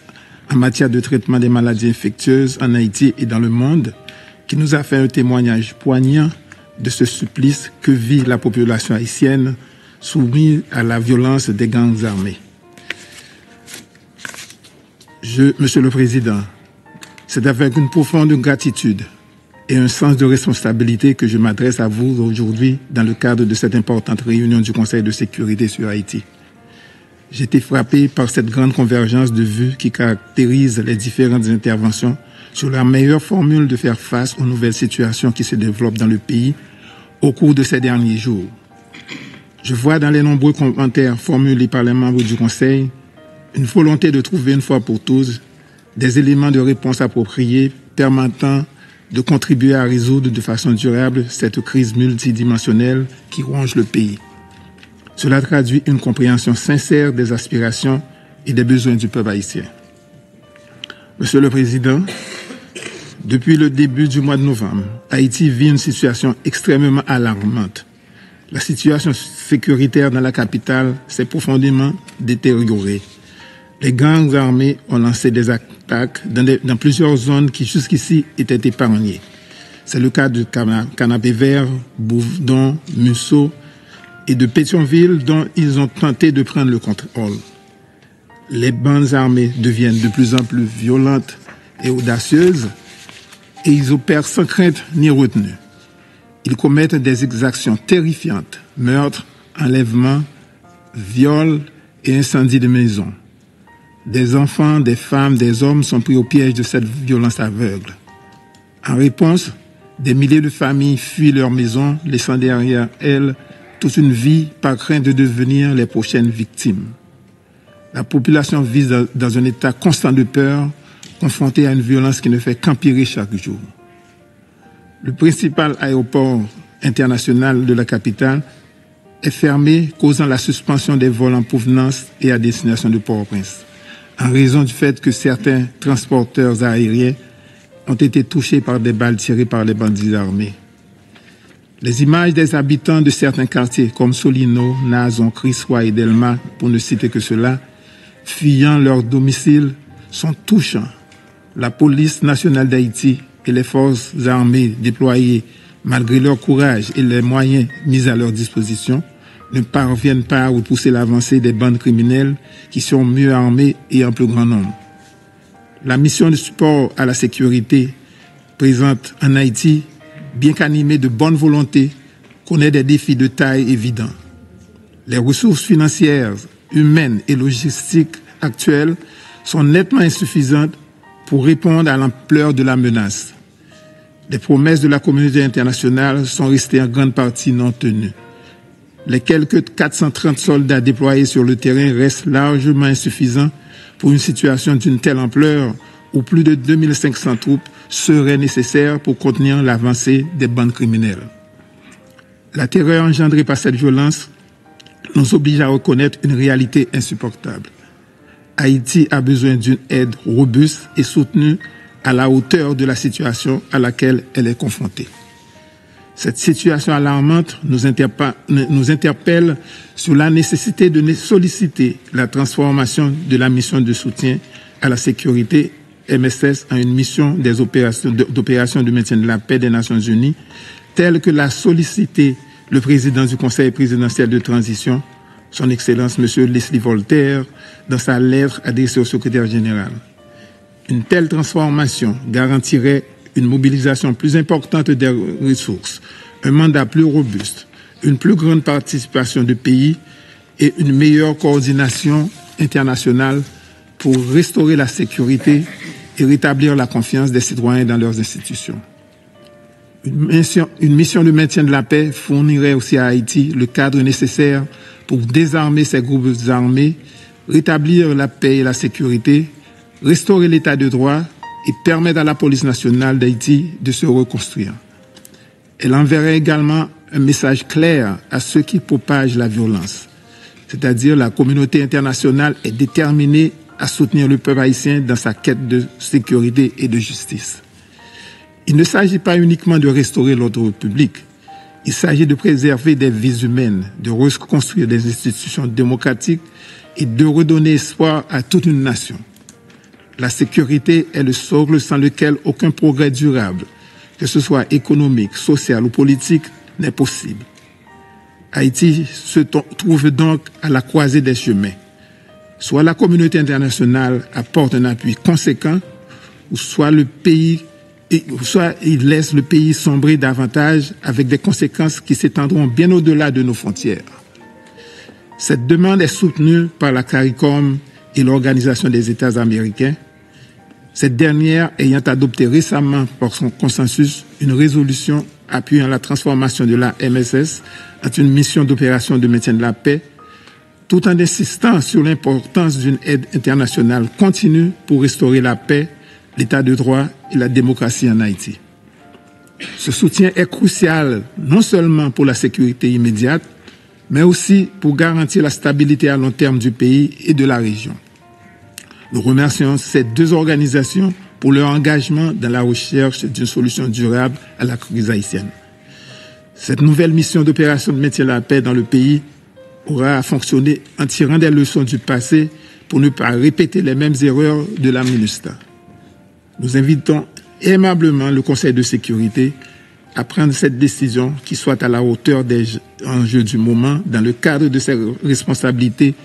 en matière de traitement des maladies infectieuses en Haïti et dans le monde, qui nous a fait un témoignage poignant de ce supplice que vit la population haïtienne soumise à la violence des gangs armés. Monsieur le Président, c'est avec une profonde gratitude et un sens de responsabilité que je m'adresse à vous aujourd'hui dans le cadre de cette importante réunion du Conseil de sécurité sur Haïti. J'ai été frappé par cette grande convergence de vues qui caractérise les différentes interventions sur la meilleure formule de faire face aux nouvelles situations qui se développent dans le pays au cours de ces derniers jours. Je vois dans les nombreux commentaires formulés par les membres du Conseil une volonté de trouver une fois pour tous des éléments de réponse appropriés permettant de contribuer à résoudre de façon durable cette crise multidimensionnelle qui ronge le pays. Cela traduit une compréhension sincère des aspirations et des besoins du peuple haïtien. Monsieur le Président, depuis le début du mois de novembre, Haïti vit une situation extrêmement alarmante. La situation sécuritaire dans la capitale s'est profondément détériorée. Les gangs armés ont lancé des attaques dans plusieurs zones qui jusqu'ici étaient épargnées. C'est le cas de Canapé Vert, Bourdon, Musso et de Pétionville dont ils ont tenté de prendre le contrôle. Les bandes armées deviennent de plus en plus violentes et audacieuses et ils opèrent sans crainte ni retenue. Ils commettent des exactions terrifiantes, meurtres, enlèvements, viols et incendies de maisons. Des enfants, des femmes, des hommes sont pris au piège de cette violence aveugle. En réponse, des milliers de familles fuient leur maison, laissant derrière elles toute une vie par crainte de devenir les prochaines victimes. La population vit dans un état constant de peur, confrontée à une violence qui ne fait qu'empirer chaque jour. Le principal aéroport international de la capitale est fermé, causant la suspension des vols en provenance et à destination de Port-au-Prince, en raison du fait que certains transporteurs aériens ont été touchés par des balles tirées par les bandits armés. Les images des habitants de certains quartiers comme Solino, Nazon, Crissois et Delma, pour ne citer que cela, fuyant leur domicile, sont touchants. La police nationale d'Haïti et les forces armées déployées, malgré leur courage et les moyens mis à leur disposition, ne parviennent pas à repousser l'avancée des bandes criminelles qui sont mieux armées et en plus grand nombre. La mission de support à la sécurité présente en Haïti, bien qu'animée de bonne volonté, connaît des défis de taille évidents. Les ressources financières, humaines et logistiques actuelles sont nettement insuffisantes pour répondre à l'ampleur de la menace. Les promesses de la communauté internationale sont restées en grande partie non tenues. Les quelques 430 soldats déployés sur le terrain restent largement insuffisants pour une situation d'une telle ampleur où plus de 2500 troupes seraient nécessaires pour contenir l'avancée des bandes criminelles. La terreur engendrée par cette violence nous oblige à reconnaître une réalité insupportable. Haïti a besoin d'une aide robuste et soutenue à la hauteur de la situation à laquelle elle est confrontée. Cette situation alarmante nous interpelle sur la nécessité de solliciter la transformation de la mission de soutien à la sécurité MSS en une mission d'opération de maintien de la paix des Nations Unies, telle que l'a sollicité le président du Conseil présidentiel de transition, son Excellence M. Leslie Voltaire, dans sa lettre adressée au secrétaire général. Une telle transformation garantirait une mobilisation plus importante des ressources, un mandat plus robuste, une plus grande participation du pays et une meilleure coordination internationale pour restaurer la sécurité et rétablir la confiance des citoyens dans leurs institutions. Une mission de maintien de la paix fournirait aussi à Haïti le cadre nécessaire pour désarmer ces groupes armés, rétablir la paix et la sécurité, restaurer l'état de droit et permettre à la police nationale d'Haïti de se reconstruire. Elle enverrait également un message clair à ceux qui propagent la violence, c'est-à-dire la communauté internationale est déterminée à soutenir le peuple haïtien dans sa quête de sécurité et de justice. Il ne s'agit pas uniquement de restaurer l'ordre public, il s'agit de préserver des vies humaines, de reconstruire des institutions démocratiques et de redonner espoir à toute une nation. La sécurité est le socle sans lequel aucun progrès durable, que ce soit économique, social ou politique, n'est possible. Haïti se trouve donc à la croisée des chemins. Soit la communauté internationale apporte un appui conséquent, ou soit il laisse le pays sombrer davantage avec des conséquences qui s'étendront bien au-delà de nos frontières. Cette demande est soutenue par la CARICOM et l'Organisation des États américains, cette dernière ayant adopté récemment par son consensus une résolution appuyant la transformation de la MSS en une mission d'opération de maintien de la paix, tout en insistant sur l'importance d'une aide internationale continue pour restaurer la paix, l'état de droit et la démocratie en Haïti. Ce soutien est crucial non seulement pour la sécurité immédiate, mais aussi pour garantir la stabilité à long terme du pays et de la région. Nous remercions ces deux organisations pour leur engagement dans la recherche d'une solution durable à la crise haïtienne. Cette nouvelle mission d'opération de maintien de la paix dans le pays aura à fonctionner en tirant des leçons du passé pour ne pas répéter les mêmes erreurs de la MINUSTAH. Nous invitons aimablement le Conseil de sécurité à prendre cette décision qui soit à la hauteur des enjeux du moment dans le cadre de ses responsabilités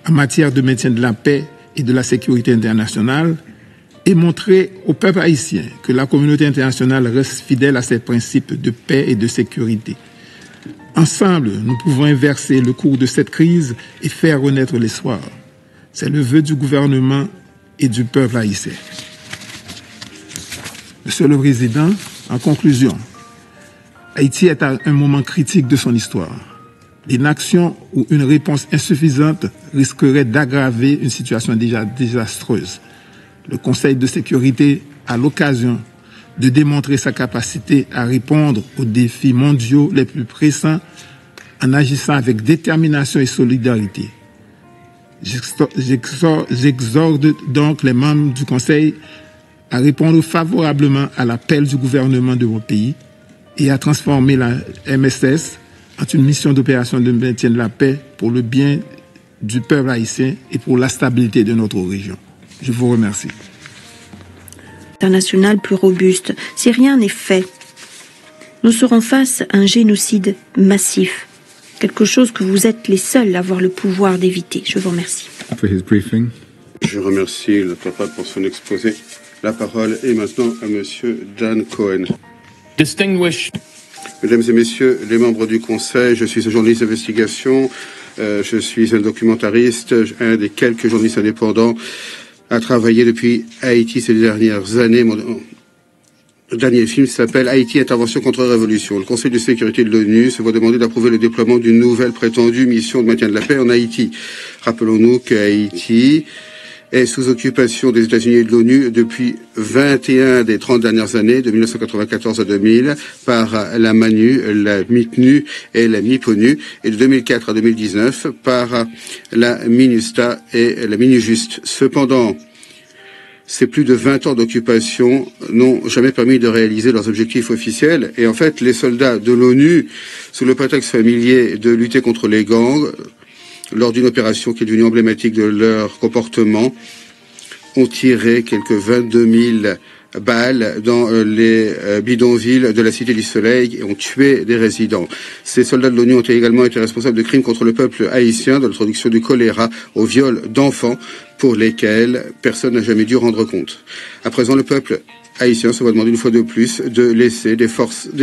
en matière de maintien de la paix et de la sécurité internationale et montrer au peuple haïtien que la communauté internationale reste fidèle à ses principes de paix et de sécurité. Ensemble, nous pouvons inverser le cours de cette crise et faire renaître l'espoir. C'est le vœu du gouvernement et du peuple haïtien. Monsieur le Président, en conclusion, Haïti est à un moment critique de son histoire. L'inaction ou une réponse insuffisante risquerait d'aggraver une situation déjà désastreuse. Le Conseil de sécurité a l'occasion de démontrer sa capacité à répondre aux défis mondiaux les plus pressants en agissant avec détermination et solidarité. J'exhorte donc les membres du Conseil à répondre favorablement à l'appel du gouvernement de vos pays et à transformer la MSS en une mission d'opération de maintien de la paix pour le bien du peuple haïtien et pour la stabilité de notre région. Je vous remercie. International plus robuste. Si rien n'est fait, nous serons face à un génocide massif. Quelque chose que vous êtes les seuls à avoir le pouvoir d'éviter. Je vous remercie. Je remercie le papa pour son exposé. La parole est maintenant à Monsieur Dan Cohen. Distinguished. Mesdames et messieurs les membres du Conseil, je suis un journaliste d'investigation, je suis un documentariste, un des quelques journalistes indépendants à travailler depuis Haïti ces dernières années. Mon dernier film s'appelle Haïti, intervention contre révolution. Le Conseil de sécurité de l'ONU se voit demander d'approuver le déploiement d'une nouvelle prétendue mission de maintien de la paix en Haïti. Rappelons-nous que Haïti est sous occupation des États-Unis et de l'ONU depuis 21 des 30 dernières années, de 1994 à 2000, par la MANU, la MITNU et la MIPONU, et de 2004 à 2019 par la MINUSTAH et la MINUJUST. Cependant, ces plus de 20 ans d'occupation n'ont jamais permis de réaliser leurs objectifs officiels. Et en fait, les soldats de l'ONU, sous le prétexte familier de lutter contre les gangs, lors d'une opération qui est devenue emblématique de leur comportement, ont tiré quelques 22 000 balles dans les bidonvilles de la Cité du Soleil et ont tué des résidents. Ces soldats de l'ONU ont également été responsables de crimes contre le peuple haïtien, de l'introduction du choléra au viol d'enfants pour lesquels personne n'a jamais dû rendre compte. À présent, le peuple haïtien se voit demander une fois de plus de laisser des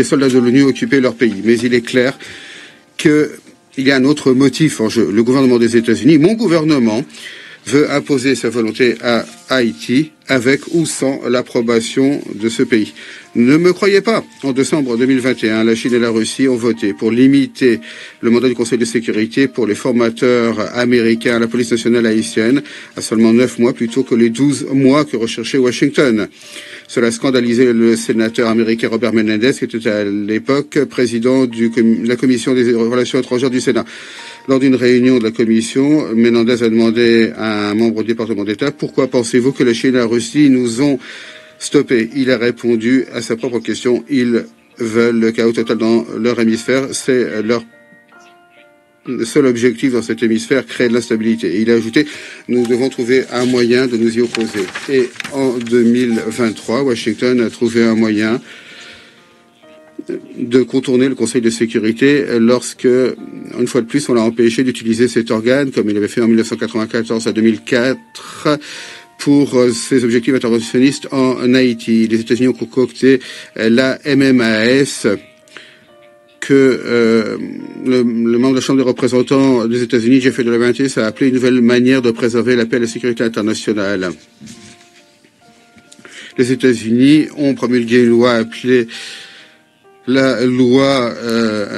soldats de l'ONU occuper leur pays. Mais il est clair qu'il y a un autre motif en jeu. Le gouvernement des États-Unis, mon gouvernement, veut imposer sa volonté à Haïti avec ou sans l'approbation de ce pays. Ne me croyez pas. En décembre 2021, la Chine et la Russie ont voté pour limiter le mandat du Conseil de sécurité pour les formateurs américains à la police nationale haïtienne à seulement 9 mois plutôt que les 12 mois que recherchait Washington. Cela a scandalisé le sénateur américain Robert Menendez, qui était à l'époque président de la Commission des relations étrangères du Sénat. Lors d'une réunion de la commission, Menendez a demandé à un membre du département d'État « Pourquoi pensez-vous que la Chine et la Russie nous ont stoppés ?» Il a répondu à sa propre question « Ils veulent le chaos total dans leur hémisphère. C'est leur seul objectif dans cet hémisphère, créer de l'instabilité. » Et il a ajouté « Nous devons trouver un moyen de nous y opposer. » Et en 2023, Washington a trouvé un moyen de contourner le Conseil de sécurité lorsque, une fois de plus, on l'a empêché d'utiliser cet organe, comme il avait fait en 1994 à 2004, pour ses objectifs interventionnistes en Haïti. Les États-Unis ont concocté la MMAS que le membre de la Chambre des représentants des États-Unis, Jeffrey de Laventis, a appelé une nouvelle manière de préserver la paix et la sécurité internationale. Les États-Unis ont promulgué une loi appelée la loi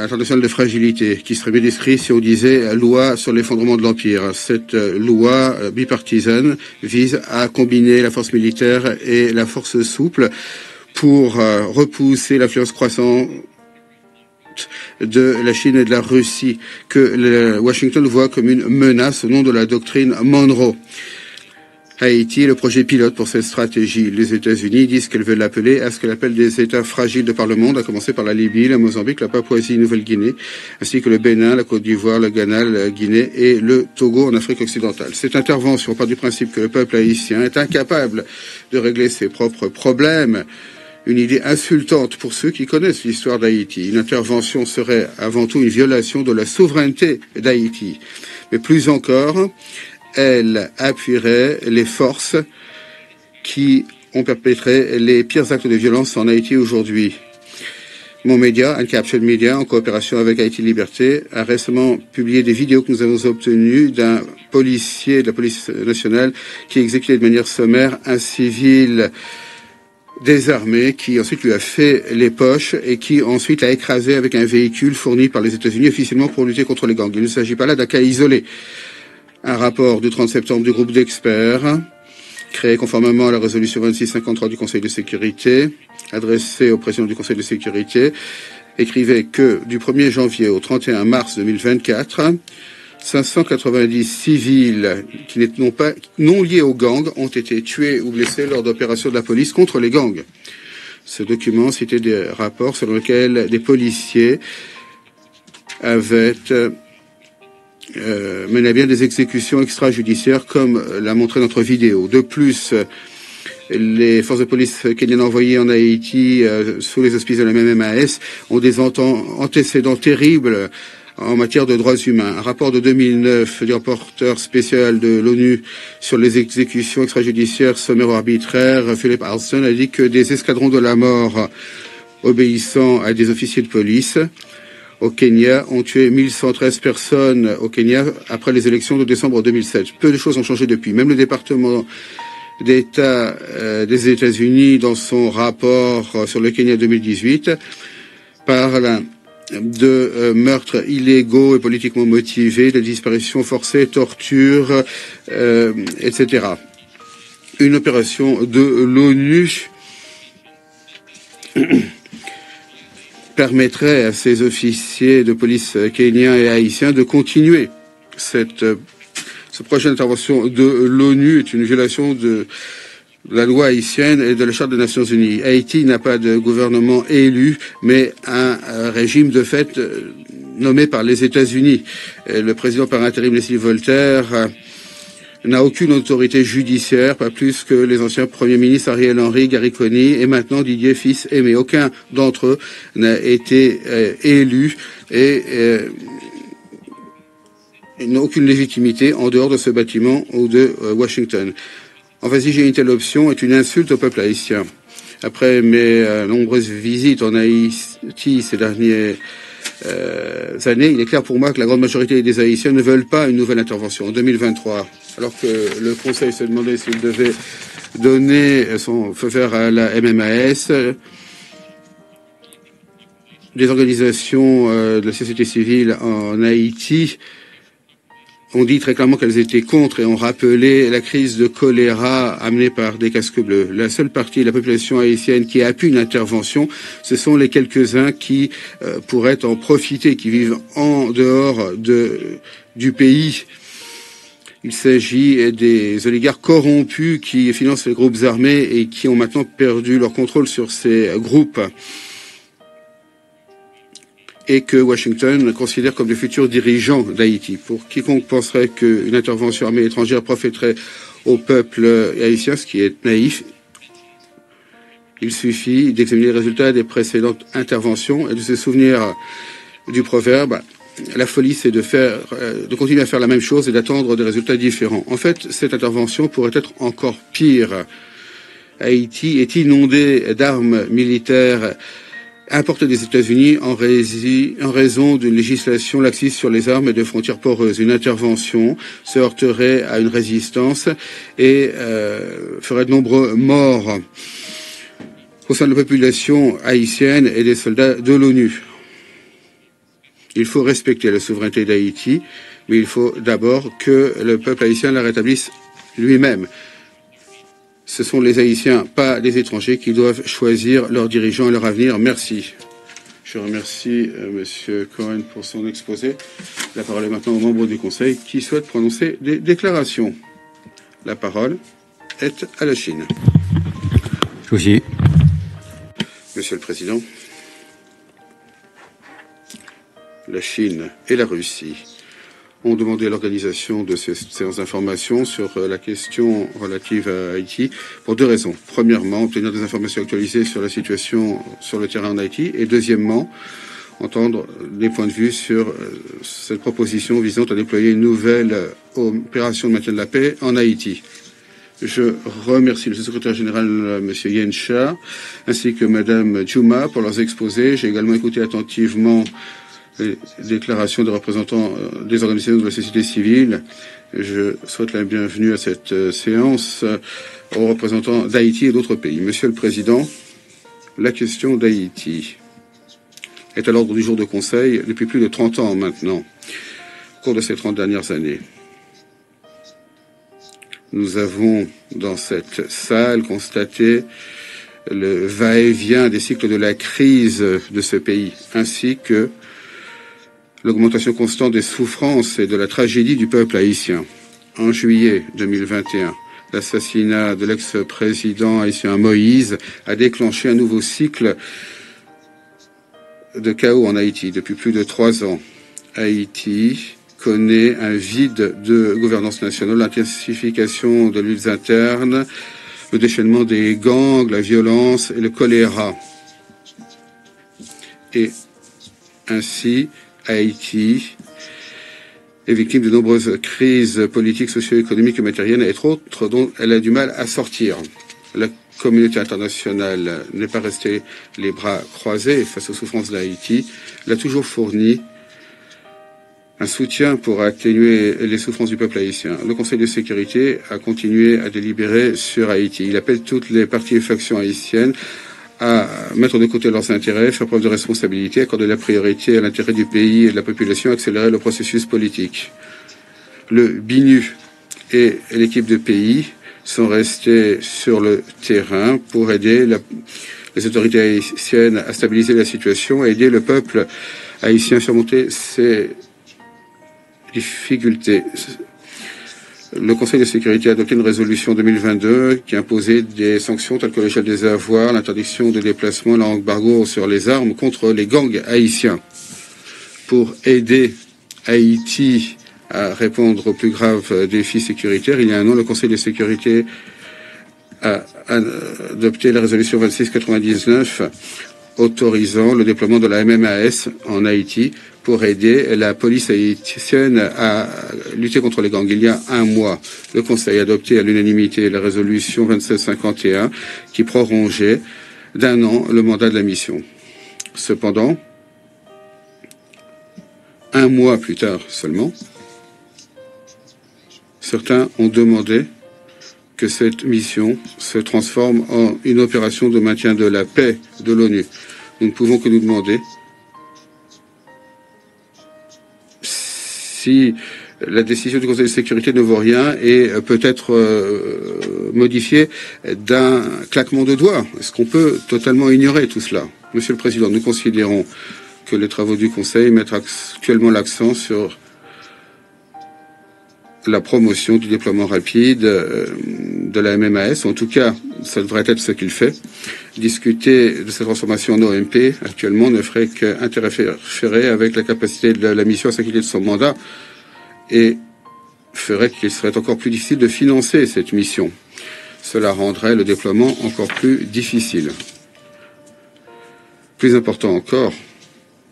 internationale de fragilité, qui serait bien décrite si on disait loi sur l'effondrement de l'Empire. Cette loi bipartisane vise à combiner la force militaire et la force souple pour repousser l'influence croissante de la Chine et de la Russie, que Washington voit comme une menace au nom de la doctrine Monroe. Haïti est le projet pilote pour cette stratégie. Les États-Unis disent qu'elles veulent l'appeler à ce qu'elle appelle des États fragiles de par le monde, à commencer par la Libye, la Mozambique, la Papouasie-Nouvelle-Guinée, ainsi que le Bénin, la Côte d'Ivoire, le Ghana, la Guinée et le Togo en Afrique occidentale. Cette intervention part du principe que le peuple haïtien est incapable de régler ses propres problèmes. Une idée insultante pour ceux qui connaissent l'histoire d'Haïti. Une intervention serait avant tout une violation de la souveraineté d'Haïti. Mais plus encore, elle appuierait les forces qui ont perpétré les pires actes de violence en Haïti aujourd'hui. Mon média, Uncaptured Media, en coopération avec Haïti Liberté, a récemment publié des vidéos que nous avons obtenues d'un policier de la police nationale qui exécutait de manière sommaire un civil désarmé qui ensuite lui a fait les poches et qui ensuite l'a écrasé avec un véhicule fourni par les États-Unis officiellement pour lutter contre les gangs. Il ne s'agit pas là d'un cas isolé. Un rapport du 30 septembre du groupe d'experts, créé conformément à la résolution 2653 du Conseil de sécurité, adressé au président du Conseil de sécurité, écrivait que du 1er janvier au 31 mars 2024, 590 civils qui n'étaient non liés aux gangs ont été tués ou blessés lors d'opérations de la police contre les gangs. Ce document citait des rapports selon lesquels des policiers avaient mené à bien des exécutions extrajudiciaires, comme l'a montré notre vidéo. De plus, les forces de police kenyanes envoyées en Haïti sous les auspices de la MMAS ont des antécédents terribles en matière de droits humains. Un rapport de 2009 du rapporteur spécial de l'ONU sur les exécutions extrajudiciaires sommaires ou arbitraires, Philip Alston, a dit que des escadrons de la mort obéissant à des officiers de police au Kenya ont tué 1113 personnes au Kenya après les élections de décembre 2007. Peu de choses ont changé depuis. Même le département d'État des États-Unis, dans son rapport sur le Kenya 2018, parle de meurtres illégaux et politiquement motivés, de disparitions forcées, tortures, etc. Une opération de l'ONU permettrait à ces officiers de police kenyans et haïtiens de continuer. Ce projet d'intervention de l'ONU est une violation de la loi haïtienne et de la Charte des Nations Unies. Haïti n'a pas de gouvernement élu, mais un régime de fait nommé par les États-Unis. Le président par intérim Leslie Voltaire n'a aucune autorité judiciaire, pas plus que les anciens premiers ministres Ariel Henry, Gary Coney et maintenant Didier Fils-Aimé. Aucun d'entre eux n'a été élu et n'a aucune légitimité en dehors de ce bâtiment ou de Washington. Envisager une telle option est une insulte au peuple haïtien. Après mes nombreuses visites en Haïti ces dernières années, il est clair pour moi que la grande majorité des Haïtiens ne veulent pas une nouvelle intervention en 2023. Alors que le Conseil se demandait s'il devait donner son feu vert à la MMAS, des organisations de la société civile en Haïti ont dit très clairement qu'elles étaient contre et ont rappelé la crise de choléra amenée par des casques bleus. La seule partie de la population haïtienne qui appuie une intervention, ce sont les quelques-uns qui pourraient en profiter, qui vivent en dehors du pays. Il s'agit des oligarques corrompus qui financent les groupes armés et qui ont maintenant perdu leur contrôle sur ces groupes, et que Washington considère comme les futurs dirigeants d'Haïti. Pour quiconque penserait qu'une intervention armée étrangère profiterait au peuple haïtien, ce qui est naïf, il suffit d'examiner les résultats des précédentes interventions et de se souvenir du proverbe « La folie, c'est de continuer à faire la même chose et d'attendre des résultats différents ». En fait, cette intervention pourrait être encore pire. Haïti est inondé d'armes militaires importé des États-Unis en raison d'une législation laxiste sur les armes et de frontières poreuses. Une intervention se heurterait à une résistance et ferait de nombreux morts au sein de la population haïtienne et des soldats de l'ONU. Il faut respecter la souveraineté d'Haïti, mais il faut d'abord que le peuple haïtien la rétablisse lui-même. Ce sont les Haïtiens, pas les étrangers, qui doivent choisir leurs dirigeants et leur avenir. Merci. Je remercie Monsieur Cohen pour son exposé. La parole est maintenant aux membres du Conseil qui souhaitent prononcer des déclarations. La parole est à la Chine. Monsieur le Président, la Chine et la Russie ont demandé l'organisation de ces séances d'information sur la question relative à Haïti pour deux raisons. Premièrement, obtenir des informations actualisées sur la situation sur le terrain en Haïti et deuxièmement, entendre des points de vue sur cette proposition visant à déployer une nouvelle opération de maintien de la paix en Haïti. Je remercie le secrétaire général, M. Yen Cha, ainsi que Mme Juma pour leurs exposés. J'ai également écouté attentivement les déclarations des représentants des organisations de la société civile. Je souhaite la bienvenue à cette séance aux représentants d'Haïti et d'autres pays. Monsieur le Président, la question d'Haïti est à l'ordre du jour de Conseil depuis plus de 30 ans maintenant, au cours de ces 30 dernières années. Nous avons, dans cette salle, constaté le va-et-vient des cycles de la crise de ce pays, ainsi que l'augmentation constante des souffrances et de la tragédie du peuple haïtien. En juillet 2021, l'assassinat de l'ex-président haïtien Moïse a déclenché un nouveau cycle de chaos en Haïti. Depuis plus de 3 ans, Haïti connaît un vide de gouvernance nationale, l'intensification de luttes internes, le déchaînement des gangs, la violence et le choléra. Et ainsi, Haïti est victime de nombreuses crises politiques, socio-économiques et matérielles, et autres dont elle a du mal à sortir. La communauté internationale n'est pas restée les bras croisés face aux souffrances d'Haïti. Elle a toujours fourni un soutien pour atténuer les souffrances du peuple haïtien. Le Conseil de sécurité a continué à délibérer sur Haïti. Il appelle toutes les parties et factions haïtiennes à mettre de côté leurs intérêts, faire preuve de responsabilité, accorder la priorité à l'intérêt du pays et de la population, accélérer le processus politique. Le BINU et l'équipe de pays sont restés sur le terrain pour aider les autorités haïtiennes à stabiliser la situation et aider le peuple haïtien à surmonter ses difficultés. Le Conseil de sécurité a adopté une résolution 2022 qui imposait des sanctions telles que le gel des avoirs, l'interdiction de déplacement, l'embargo sur les armes contre les gangs haïtiens. Pour aider Haïti à répondre aux plus graves défis sécuritaires. Il y a un an, le Conseil de sécurité a adopté la résolution 2699 autorisant le déploiement de la MMAS en Haïti pour aider la police haïtienne à lutter contre les gangs. Il y a un mois, le Conseil a adopté à l'unanimité la résolution 2751 qui prolongeait d'un an le mandat de la mission. Cependant, un mois plus tard seulement, certains ont demandé que cette mission se transforme en une opération de maintien de la paix de l'ONU. Nous ne pouvons que nous demander si la décision du Conseil de sécurité ne vaut rien et peut être modifiée d'un claquement de doigts. Est-ce qu'on peut totalement ignorer tout cela? Monsieur le Président, nous considérons que les travaux du Conseil mettent actuellement l'accent sur la promotion du déploiement rapide de la MMAS. En tout cas, ça devrait être ce qu'il fait. Discuter de cette transformation en OMP actuellement ne ferait qu'interférer avec la capacité de la mission à s'acquitter de son mandat et ferait qu'il serait encore plus difficile de financer cette mission. Cela rendrait le déploiement encore plus difficile. Plus important encore,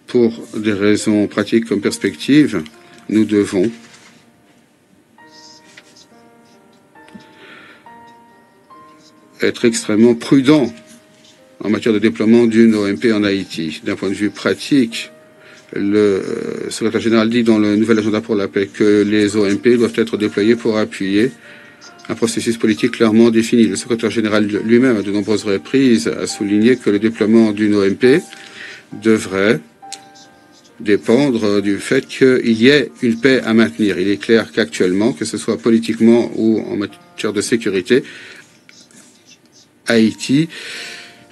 pour des raisons pratiques comme perspective, nous devons être extrêmement prudent en matière de déploiement d'une OMP en Haïti. D'un point de vue pratique, le secrétaire général dit dans le nouvel agenda pour la paix que les OMP doivent être déployés pour appuyer un processus politique clairement défini. Le secrétaire général lui-même, à de nombreuses reprises, a souligné que le déploiement d'une OMP devrait dépendre du fait qu'il y ait une paix à maintenir. Il est clair qu'actuellement, que ce soit politiquement ou en matière de sécurité, Haïti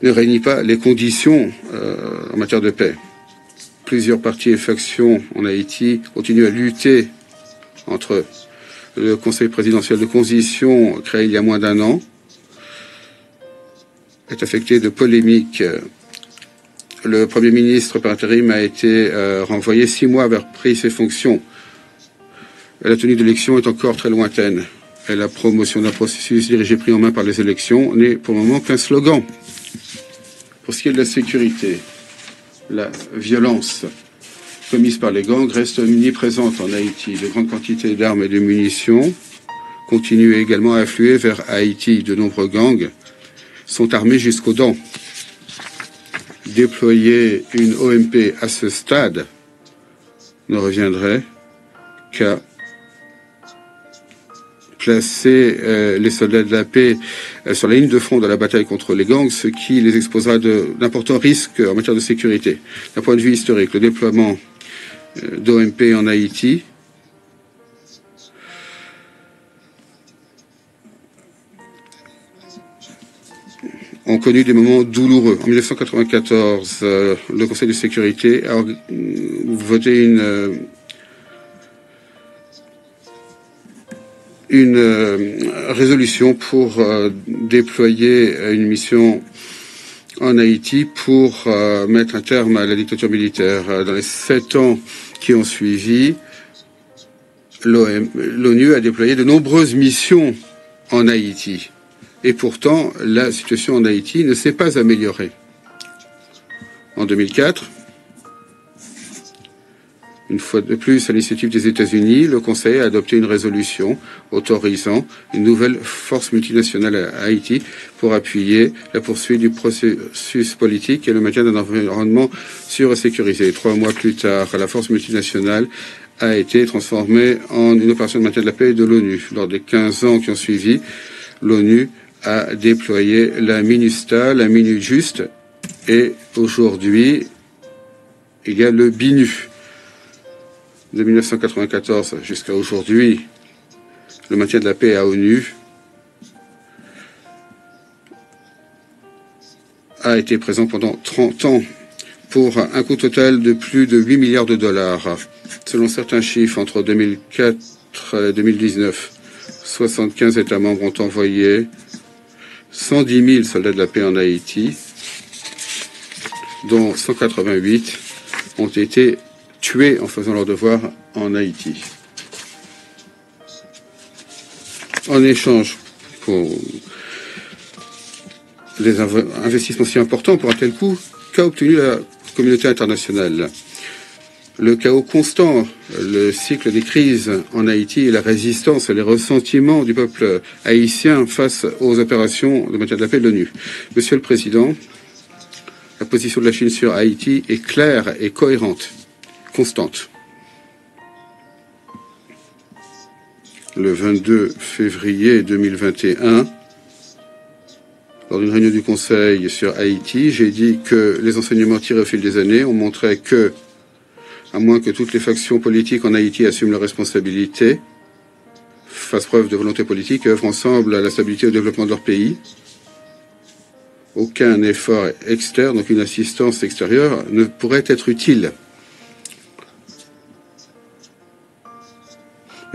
ne réunit pas les conditions en matière de paix. Plusieurs partis et factions en Haïti continuent à lutter entre eux. Le Conseil présidentiel de transition, créé il y a moins d'un an, est affecté de polémiques. Le Premier ministre par intérim a été renvoyé 6 mois après pris ses fonctions. La tenue d'élection est encore très lointaine. Et la promotion d'un processus dirigé pris en main par les élections n'est pour le moment qu'un slogan. Pour ce qui est de la sécurité, la violence commise par les gangs reste omniprésente en Haïti. De grandes quantités d'armes et de munitions continuent également à affluer vers Haïti. De nombreux gangs sont armés jusqu'aux dents. Déployer une OMP à ce stade ne reviendrait qu'à placer les soldats de la paix sur la ligne de front de la bataille contre les gangs, ce qui les exposera d'importants risques en matière de sécurité. D'un point de vue historique, le déploiement d'OMP en Haïti ont connu des moments douloureux. En 1994, le Conseil de sécurité a voté une résolution pour déployer une mission en Haïti pour mettre un terme à la dictature militaire. Dans les 7 ans qui ont suivi, l'ONU a déployé de nombreuses missions en Haïti. Et pourtant, la situation en Haïti ne s'est pas améliorée. En 2004, une fois de plus, à l'initiative des États-Unis, le Conseil a adopté une résolution autorisant une nouvelle force multinationale à Haïti pour appuyer la poursuite du processus politique et le maintien d'un environnement sûr et sécurisé. 3 mois plus tard, la force multinationale a été transformée en une opération de maintien de la paix de l'ONU. Lors des 15 ans qui ont suivi, l'ONU a déployé la MINUSTA, la MINUJUST, et aujourd'hui, il y a le BINU. De 1994 jusqu'à aujourd'hui, le maintien de la paix à ONU a été présent pendant 30 ans pour un coût total de plus de 8 milliards de dollars. Selon certains chiffres, entre 2004 et 2019, 75 États membres ont envoyé 110 000 soldats de la paix en Haïti, dont 188 ont été tués en faisant leur devoir en Haïti. en échange pour des investissements si importants pour un tel coût, qu'a obtenu la communauté internationale? Le chaos constant, le cycle des crises en Haïti et la résistance et les ressentiments du peuple haïtien face aux opérations de maintien de la paix de l'ONU. Monsieur le Président, la position de la Chine sur Haïti est claire et cohérente, constante. Le 22 février 2021, lors d'une réunion du Conseil sur Haïti, j'ai dit que les enseignements tirés au fil des années ont montré que, à moins que toutes les factions politiques en Haïti assument leurs responsabilités, fassent preuve de volonté politique et œuvrent ensemble à la stabilité et au développement de leur pays, aucun effort externe, aucune assistance extérieure ne pourrait être utile.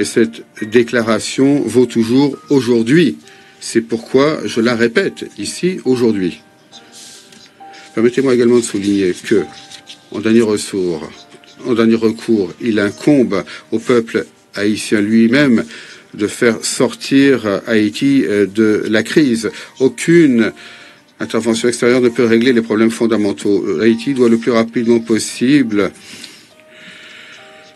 Et cette déclaration vaut toujours aujourd'hui. C'est pourquoi je la répète ici aujourd'hui. Permettez-moi également de souligner que, en dernier recours, il incombe au peuple haïtien lui-même de faire sortir Haïti de la crise. Aucune intervention extérieure ne peut régler les problèmes fondamentaux. Haïti doit le plus rapidement possible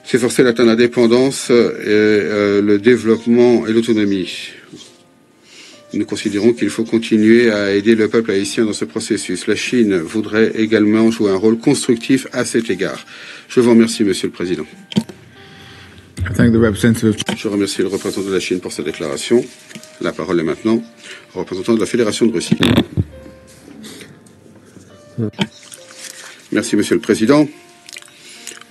s'efforcer d'atteindre l'indépendance, le développement et l'autonomie. Nous considérons qu'il faut continuer à aider le peuple haïtien dans ce processus. La Chine voudrait également jouer un rôle constructif à cet égard. Je vous remercie, Monsieur le Président. Je remercie le représentant de la Chine pour sa déclaration. La parole est maintenant au représentant de la Fédération de Russie. Merci, Monsieur le Président.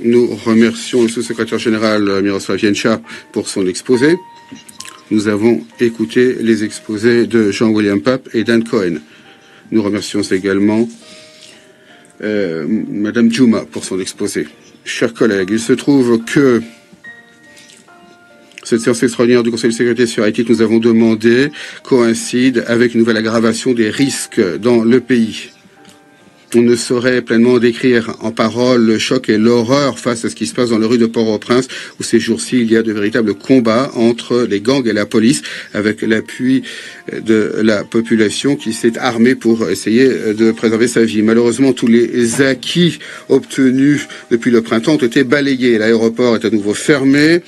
Nous remercions le sous-secrétaire général Miroslav Yencha pour son exposé. Nous avons écouté les exposés de Jean-William Pape et Dan Cohen. Nous remercions également Madame Djouma pour son exposé. Chers collègues, il se trouve que cette séance extraordinaire du Conseil de sécurité sur Haïti que nous avons demandé coïncide avec une nouvelle aggravation des risques dans le pays. On ne saurait pleinement décrire en paroles le choc et l'horreur face à ce qui se passe dans les rues de Port-au-Prince, où ces jours-ci, il y a de véritables combats entre les gangs et la police, avec l'appui de la population qui s'est armée pour essayer de préserver sa vie. Malheureusement, tous les acquis obtenus depuis le printemps ont été balayés. L'aéroport est à nouveau fermé.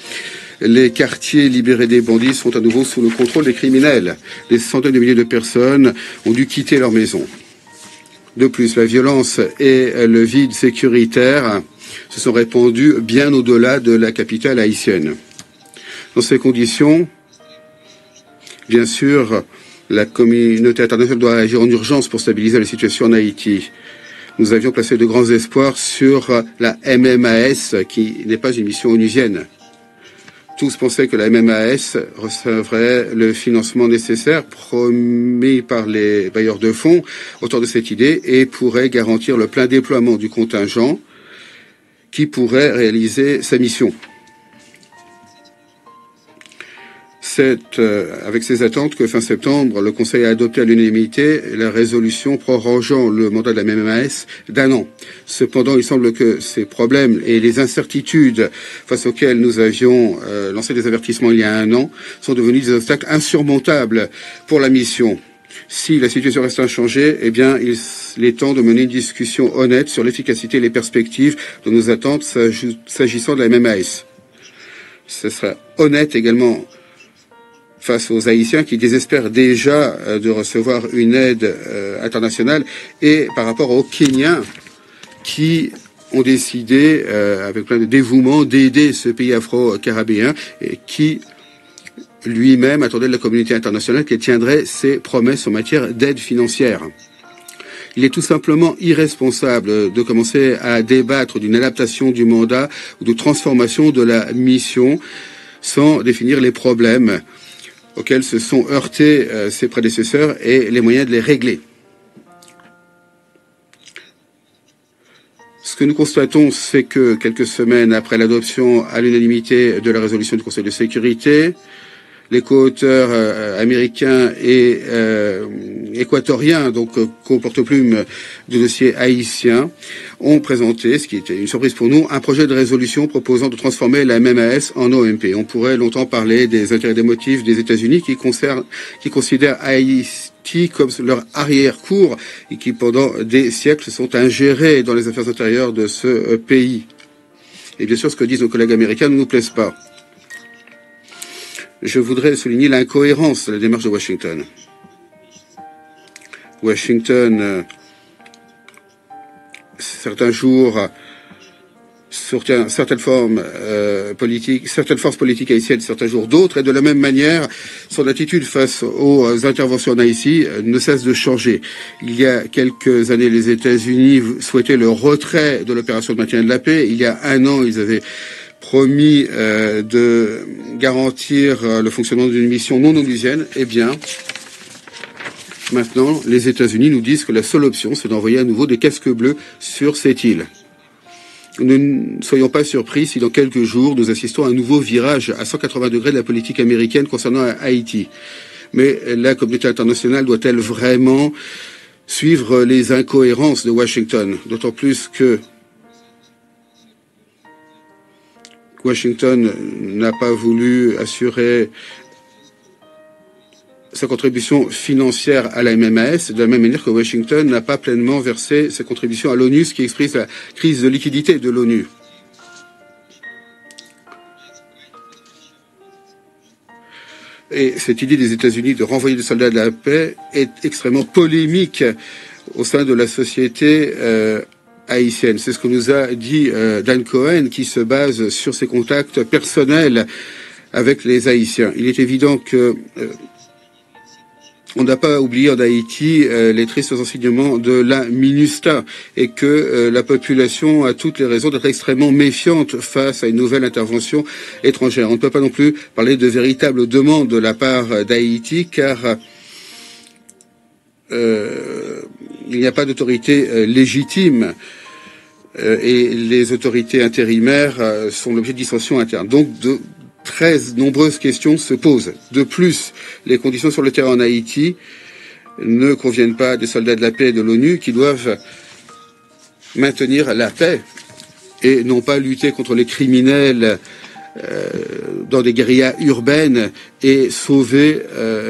Les quartiers libérés des bandits sont à nouveau sous le contrôle des criminels. Des centaines de milliers de personnes ont dû quitter leur maison. De plus, la violence et le vide sécuritaire se sont répandus bien au-delà de la capitale haïtienne. Dans ces conditions, bien sûr, la communauté internationale doit agir en urgence pour stabiliser la situation en Haïti. Nous avions placé de grands espoirs sur la MMAS, qui n'est pas une mission onusienne. Tous pensaient que la MMAS recevrait le financement nécessaire promis par les bailleurs de fonds autour de cette idée et pourrait garantir le plein déploiement du contingent qui pourrait réaliser sa mission. C'est avec ces attentes que fin septembre, le Conseil a adopté à l'unanimité la résolution prorogeant le mandat de la MMAS d'1 an. Cependant, il semble que ces problèmes et les incertitudes face auxquelles nous avions lancé des avertissements il y a 1 an sont devenus des obstacles insurmontables pour la mission. Si la situation reste inchangée, eh bien, il est temps de mener une discussion honnête sur l'efficacité et les perspectives de nos attentes s'agissant de la MMAS. Ce sera honnête également face aux Haïtiens qui désespèrent déjà de recevoir une aide internationale et par rapport aux Kenyans qui ont décidé, avec plein de dévouement, d'aider ce pays afro-caribéen et qui lui-même attendait de la communauté internationale qu'elle tiendrait ses promesses en matière d'aide financière. Il est tout simplement irresponsable de commencer à débattre d'une adaptation du mandat ou de transformation de la mission sans définir les problèmes auxquels se sont heurtés ses prédécesseurs et les moyens de les régler. Ce que nous constatons, c'est que quelques semaines après l'adoption à l'unanimité de la résolution du Conseil de sécurité, les co-auteurs américains et équatoriens, donc co-porte-plume du dossier haïtien, ont présenté, ce qui était une surprise pour nous, un projet de résolution proposant de transformer la MMAS en OMP. On pourrait longtemps parler des intérêts des motifs des États-Unis qui considèrent Haïti comme leur arrière-cour et qui, pendant des siècles, sont ingérés dans les affaires intérieures de ce pays. Et bien sûr, ce que disent nos collègues américains ne nous plaise pas. Je voudrais souligner l'incohérence de la démarche de Washington. Washington, certains jours, soutient certaines forces politiques haïtiennes, certains jours d'autres, et de la même manière, son attitude face aux interventions en Haïti ne cesse de changer. Il y a quelques années, les États-Unis souhaitaient le retrait de l'opération de maintien de la paix. Il y a un an, ils avaient promis de garantir le fonctionnement d'une mission non onusienne. Eh bien, maintenant, les États-Unis nous disent que la seule option, c'est d'envoyer à nouveau des casques bleus sur cette île. Ne soyons pas surpris si dans quelques jours, nous assistons à un nouveau virage à 180 degrés de la politique américaine concernant Haïti. Mais la communauté internationale doit-elle vraiment suivre les incohérences de Washington? D'autant plus que Washington n'a pas voulu assurer sa contribution financière à la MMAS, de la même manière que Washington n'a pas pleinement versé sa contribution à l'ONU, ce qui exprime la crise de liquidité de l'ONU. Et cette idée des États-Unis de renvoyer des soldats de la paix est extrêmement polémique au sein de la société haïtienne. C'est ce que nous a dit Dan Cohen, qui se base sur ses contacts personnels avec les Haïtiens. Il est évident que on n'a pas oublié en Haïti les tristes enseignements de la MINUSTAH et que la population a toutes les raisons d'être extrêmement méfiante face à une nouvelle intervention étrangère. On ne peut pas non plus parler de véritables demandes de la part d'Haïti car il n'y a pas d'autorité légitime et les autorités intérimaires sont l'objet de dissensions internes. Donc de très nombreuses questions se posent. De plus, les conditions sur le terrain en Haïti ne conviennent pas des soldats de la paix de l'ONU qui doivent maintenir la paix et non pas lutter contre les criminels dans des guérillas urbaines et sauver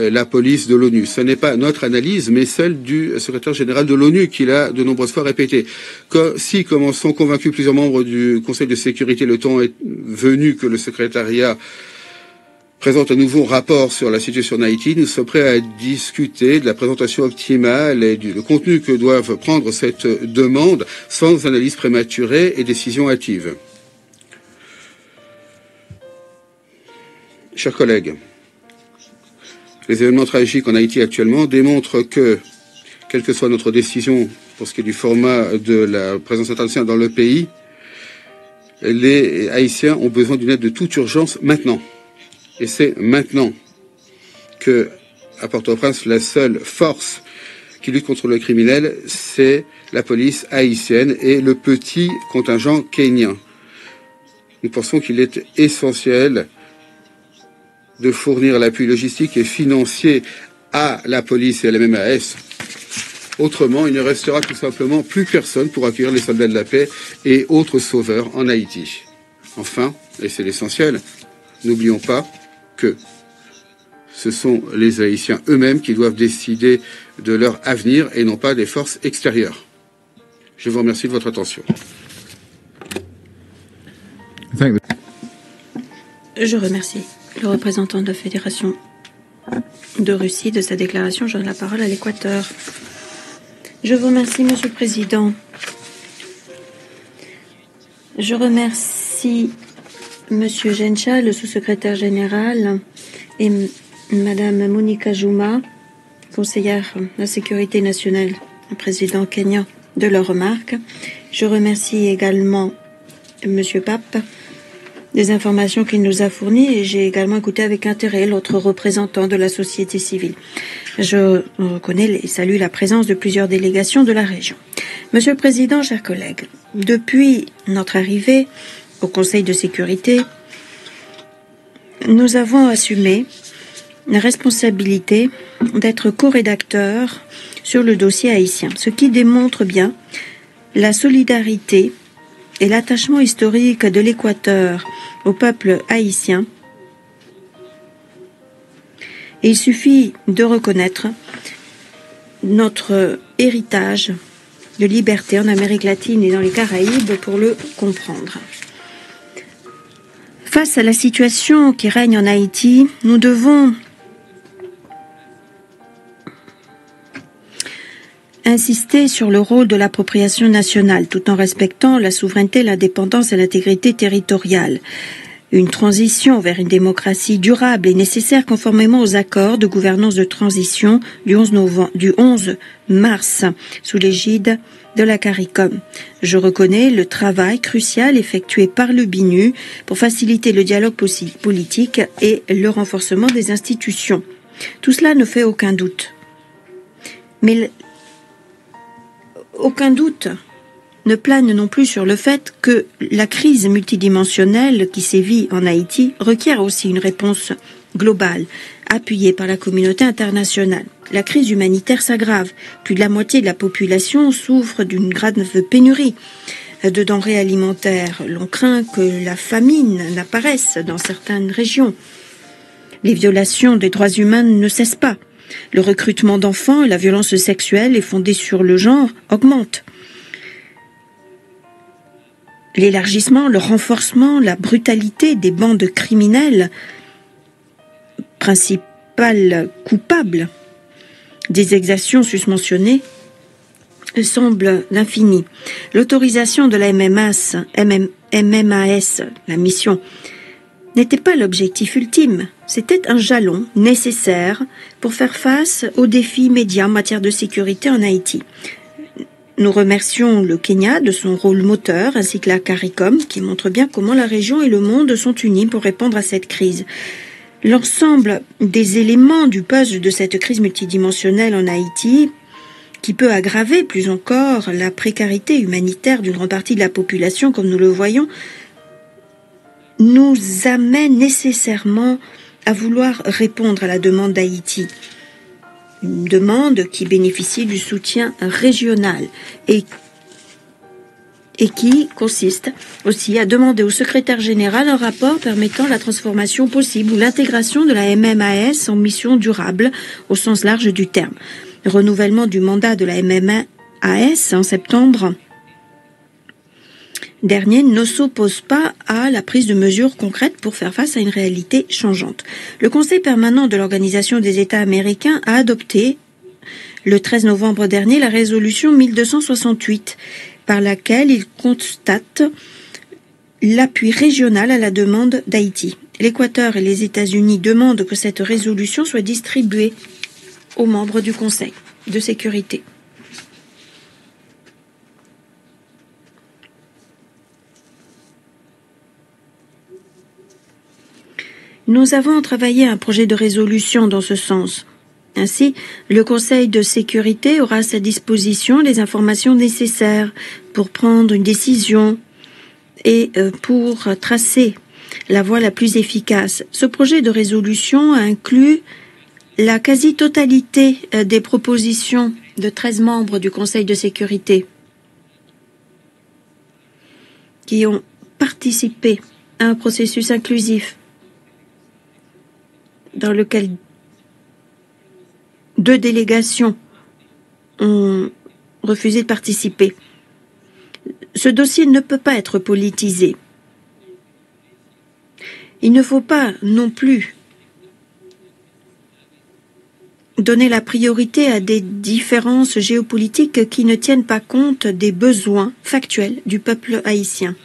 la police de l'ONU. Ce n'est pas notre analyse, mais celle du secrétaire général de l'ONU qui l'a de nombreuses fois répété. Si, comme en sont convaincus plusieurs membres du Conseil de sécurité, le temps est venu que le secrétariat présente un nouveau rapport sur la situation en Haïti, nous sommes prêts à discuter de la présentation optimale et du contenu que doivent prendre cette demande sans analyse prématurée et décision hâtive. Chers collègues, les événements tragiques en Haïti actuellement démontrent que, quelle que soit notre décision pour ce qui est du format de la présence internationale dans le pays, les Haïtiens ont besoin d'une aide de toute urgence maintenant. Et c'est maintenant que, à Port-au-Prince, la seule force qui lutte contre le criminel, c'est la police haïtienne et le petit contingent kényan. Nous pensons qu'il est essentiel de fournir l'appui logistique et financier à la police et à la MMAS. Autrement, il ne restera tout simplement plus personne pour accueillir les soldats de la paix et autres sauveurs en Haïti. Enfin, et c'est l'essentiel, n'oublions pas que ce sont les Haïtiens eux-mêmes qui doivent décider de leur avenir et non pas des forces extérieures. Je vous remercie de votre attention. Je remercie le représentant de la Fédération de Russie de sa déclaration. Je donne la parole à l'Équateur. Je vous remercie, Monsieur le Président. Je remercie Monsieur Gencha, le sous-secrétaire général, et Madame Monica Juma, conseillère de la sécurité nationale, le président kenyan, de leurs remarques. Je remercie également Monsieur Pape des informations qu'il nous a fournies et j'ai également écouté avec intérêt l'autre représentant de la société civile. Je reconnais et salue la présence de plusieurs délégations de la région. Monsieur le Président, chers collègues, depuis notre arrivée au Conseil de sécurité, nous avons assumé la responsabilité d'être co-rédacteur sur le dossier haïtien, ce qui démontre bien la solidarité et l'attachement historique de l'Équateur au peuple haïtien. Et il suffit de reconnaître notre héritage de liberté en Amérique latine et dans les Caraïbes pour le comprendre. Face à la situation qui règne en Haïti, nous devons insister sur le rôle de l'appropriation nationale, tout en respectant la souveraineté, l'indépendance et l'intégrité territoriale. Une transition vers une démocratie durable est nécessaire conformément aux accords de gouvernance de transition du 11 mars sous l'égide de la CARICOM. Je reconnais le travail crucial effectué par le BINU pour faciliter le dialogue politique et le renforcement des institutions. Tout cela ne fait aucun doute. Mais aucun doute ne plane non plus sur le fait que la crise multidimensionnelle qui sévit en Haïti requiert aussi une réponse globale, appuyée par la communauté internationale. La crise humanitaire s'aggrave. Plus de la moitié de la population souffre d'une grave pénurie de denrées alimentaires. L'on craint que la famine n'apparaisse dans certaines régions. Les violations des droits humains ne cessent pas. Le recrutement d'enfants et la violence sexuelle est fondée sur le genre augmente. L'élargissement, le renforcement, la brutalité des bandes criminelles, principales coupables des exactions susmentionnées, semble infini. L'autorisation de la MMAS, la mission, n'était pas l'objectif ultime. C'était un jalon nécessaire pour faire face aux défis immédiats en matière de sécurité en Haïti. Nous remercions le Kenya de son rôle moteur ainsi que la CARICOM qui montre bien comment la région et le monde sont unis pour répondre à cette crise. L'ensemble des éléments du puzzle de cette crise multidimensionnelle en Haïti, qui peut aggraver plus encore la précarité humanitaire d'une grande partie de la population, comme nous le voyons, nous amène nécessairement à vouloir répondre à la demande d'Haïti. Une demande qui bénéficie du soutien régional et qui consiste aussi à demander au secrétaire général un rapport permettant la transformation possible ou l'intégration de la MMAS en mission durable au sens large du terme. Le renouvellement du mandat de la MMAS en septembre dernier ne s'oppose pas à la prise de mesures concrètes pour faire face à une réalité changeante. Le Conseil permanent de l'Organisation des États américains a adopté le 13 novembre dernier la résolution 1268 par laquelle il constate l'appui régional à la demande d'Haïti. L'Équateur et les États-Unis demandent que cette résolution soit distribuée aux membres du Conseil de sécurité. Nous avons travaillé un projet de résolution dans ce sens. Ainsi, le Conseil de sécurité aura à sa disposition les informations nécessaires pour prendre une décision et pour tracer la voie la plus efficace. Ce projet de résolution inclut la quasi-totalité des propositions de 13 membres du Conseil de sécurité qui ont participé à un processus inclusif dans lequel 2 délégations ont refusé de participer. Ce dossier ne peut pas être politisé. Il ne faut pas non plus donner la priorité à des différences géopolitiques qui ne tiennent pas compte des besoins factuels du peuple haïtien.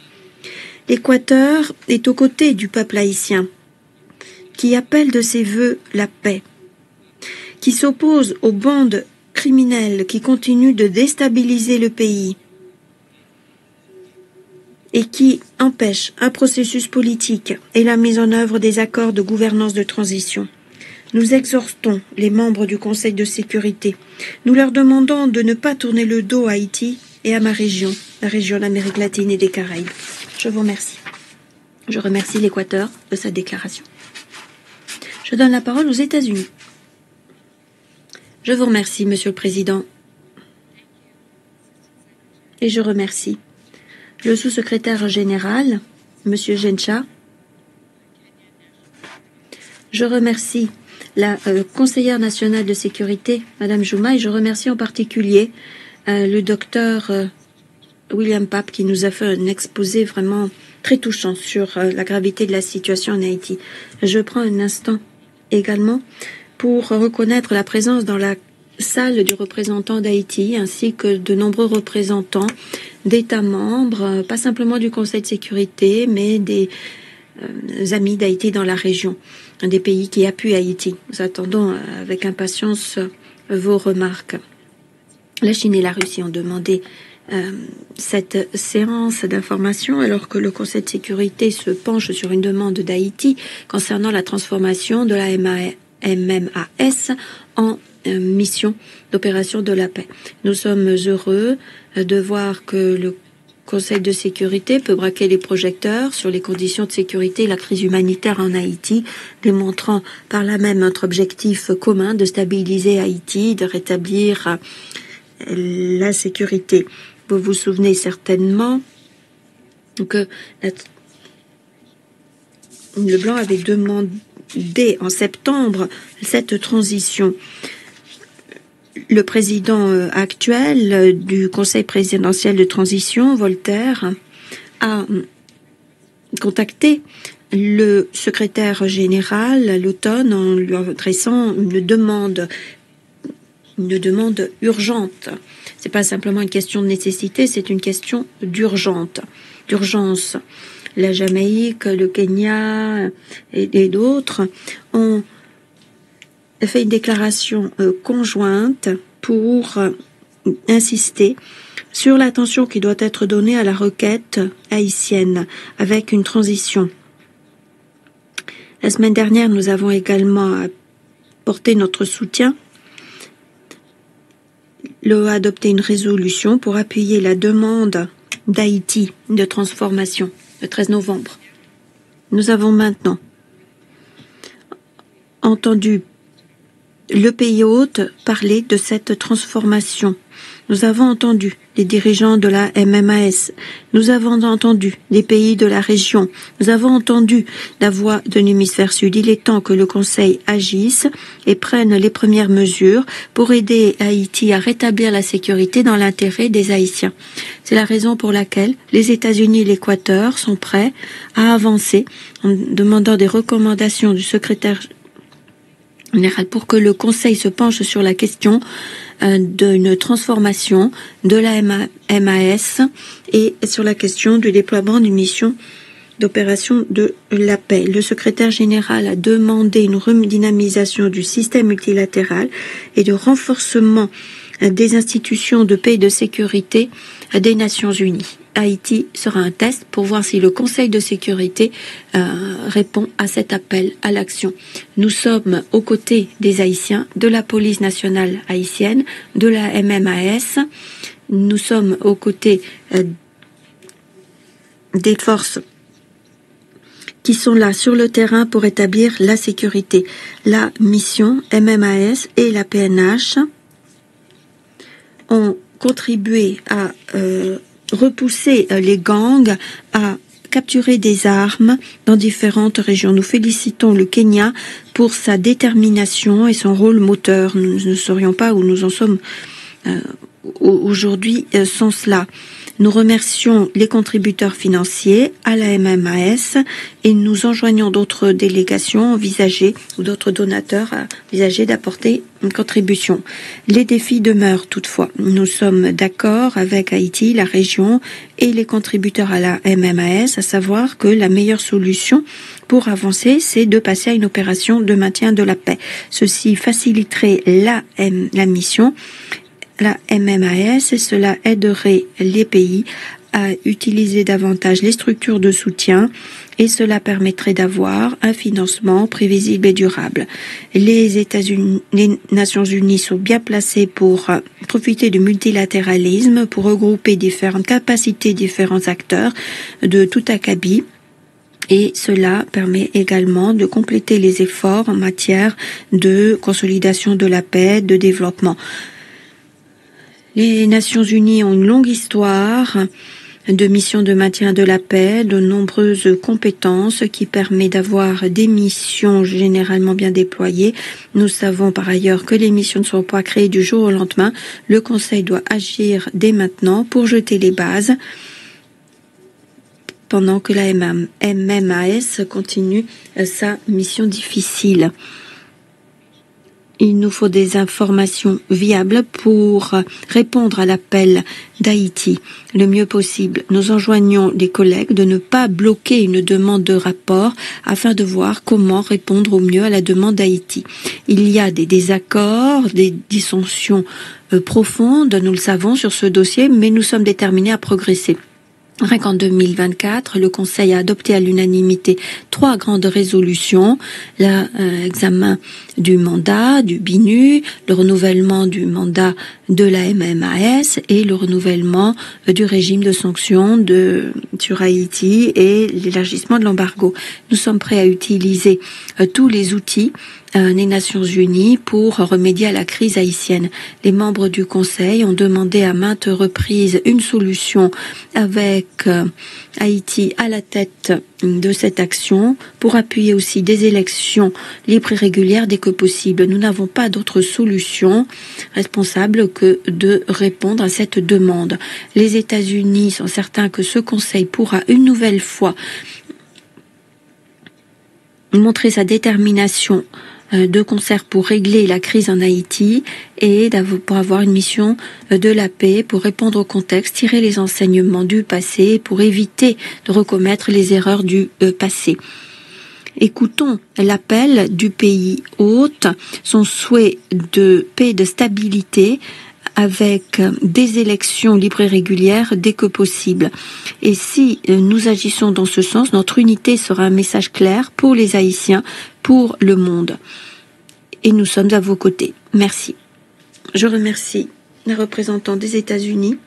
L'Équateur est aux côtés du peuple haïtien, qui appelle de ses vœux la paix, qui s'oppose aux bandes criminelles qui continuent de déstabiliser le pays et qui empêchent un processus politique et la mise en œuvre des accords de gouvernance de transition. Nous exhortons les membres du Conseil de sécurité. Nous leur demandons de ne pas tourner le dos à Haïti et à ma région, la région d'Amérique latine et des Caraïbes. Je vous remercie. Je remercie l'Équateur de sa déclaration. Je donne la parole aux États-Unis. Je vous remercie, Monsieur le Président. Et je remercie le sous-secrétaire général, Monsieur Gencha. Je remercie la conseillère nationale de sécurité, Madame Jouma, et je remercie en particulier le docteur William Pape qui nous a fait un exposé vraiment très touchant sur la gravité de la situation en Haïti. Je prends un instant également pour reconnaître la présence dans la salle du représentant d'Haïti ainsi que de nombreux représentants d'États membres, pas simplement du Conseil de sécurité, mais des amis d'Haïti dans la région, des pays qui appuient Haïti. Nous attendons avec impatience vos remarques. La Chine et la Russie ont demandé cette séance d'information alors que le Conseil de sécurité se penche sur une demande d'Haïti concernant la transformation de la MMAS en mission d'opération de la paix. Nous sommes heureux de voir que le Conseil de sécurité peut braquer les projecteurs sur les conditions de sécurité et la crise humanitaire en Haïti, démontrant par là même notre objectif commun de stabiliser Haïti, de rétablir la sécurité. Vous vous souvenez certainement que le Blanc avait demandé en septembre cette transition. Le président actuel du Conseil présidentiel de transition, Voltaire, a contacté le secrétaire général à l'automne en lui adressant une demande urgente. C'est pas simplement une question de nécessité, c'est une question d'urgence. La Jamaïque, le Kenya et d'autres ont fait une déclaration conjointe pour insister sur l'attention qui doit être donnée à la requête haïtienne avec une transition. La semaine dernière, nous avons également apporté notre soutien. L'OEA a adopté une résolution pour appuyer la demande d'Haïti de transformation le 13 novembre. Nous avons maintenant entendu le pays hôte parler de cette transformation. Nous avons entendu les dirigeants de la MMAS. Nous avons entendu des pays de la région. Nous avons entendu la voix de l'hémisphère sud. Il est temps que le Conseil agisse et prenne les premières mesures pour aider Haïti à rétablir la sécurité dans l'intérêt des Haïtiens. C'est la raison pour laquelle les États-Unis et l'Équateur sont prêts à avancer en demandant des recommandations du secrétaire général pour que le Conseil se penche sur la question d'une transformation de la MAS et sur la question du déploiement d'une mission d'opération de la paix. Le secrétaire général a demandé une redynamisation du système multilatéral et de renforcement des institutions de paix et de sécurité des Nations Unies. Haïti sera un test pour voir si le Conseil de sécurité répond à cet appel à l'action. Nous sommes aux côtés des Haïtiens, de la police nationale haïtienne, de la MMAS. Nous sommes aux côtés des forces qui sont là sur le terrain pour établir la sécurité. La mission MMAS et la PNH ont contribué à repousser les gangs, à capturer des armes dans différentes régions. Nous félicitons le Kenya pour sa détermination et son rôle moteur. Nous ne saurions pas où nous en sommes aujourd'hui sans cela. Nous remercions les contributeurs financiers à la MMAS et nous enjoignons d'autres délégations envisagées ou d'autres donateurs à envisager d'apporter une contribution. Les défis demeurent toutefois. Nous sommes d'accord avec Haïti, la région et les contributeurs à la MMAS, à savoir que la meilleure solution pour avancer, c'est de passer à une opération de maintien de la paix. Ceci faciliterait la mission, la MMAS, et cela aiderait les pays à utiliser davantage les structures de soutien et cela permettrait d'avoir un financement prévisible et durable. Les Nations Unies sont bien placées pour profiter du multilatéralisme, pour regrouper différentes capacités, différents acteurs de tout acabit Et cela permet également de compléter les efforts en matière de consolidation de la paix, de développement. Les Nations Unies ont une longue histoire de missions de maintien de la paix, de nombreuses compétences qui permettent d'avoir des missions généralement bien déployées. Nous savons par ailleurs que les missions ne sont pas créées du jour au lendemain. Le Conseil doit agir dès maintenant pour jeter les bases pendant que la MMAS continue sa mission difficile. Il nous faut des informations viables pour répondre à l'appel d'Haïti le mieux possible. Nous enjoignons les collègues de ne pas bloquer une demande de rapport afin de voir comment répondre au mieux à la demande d'Haïti. Il y a des désaccords, des dissensions profondes, nous le savons, sur ce dossier, mais nous sommes déterminés à progresser. Rien qu'en 2024, le Conseil a adopté à l'unanimité 3 grandes résolutions, l'examen du mandat du BINU, le renouvellement du mandat de la MMAS et le renouvellement du régime de sanctions sur Haïti et l'élargissement de l'embargo. Nous sommes prêts à utiliser tous les outils des Nations Unies pour remédier à la crise haïtienne. Les membres du Conseil ont demandé à maintes reprises une solution avec Haïti à la tête de cette action pour appuyer aussi des élections libres et régulières dès que possible. Nous n'avons pas d'autre solution responsable que de répondre à cette demande. Les États-Unis sont certains que ce Conseil pourra une nouvelle fois montrer sa détermination de concert pour régler la crise en Haïti et pour avoir une mission de la paix, pour répondre au contexte, tirer les enseignements du passé, pour éviter de recommettre les erreurs du passé. Écoutons l'appel du pays hôte, son souhait de paix et de stabilité avec des élections libres et régulières dès que possible. Et si nous agissons dans ce sens, notre unité sera un message clair pour les Haïtiens, pour le monde. Et nous sommes à vos côtés. Merci. Je remercie les représentants des États-Unis.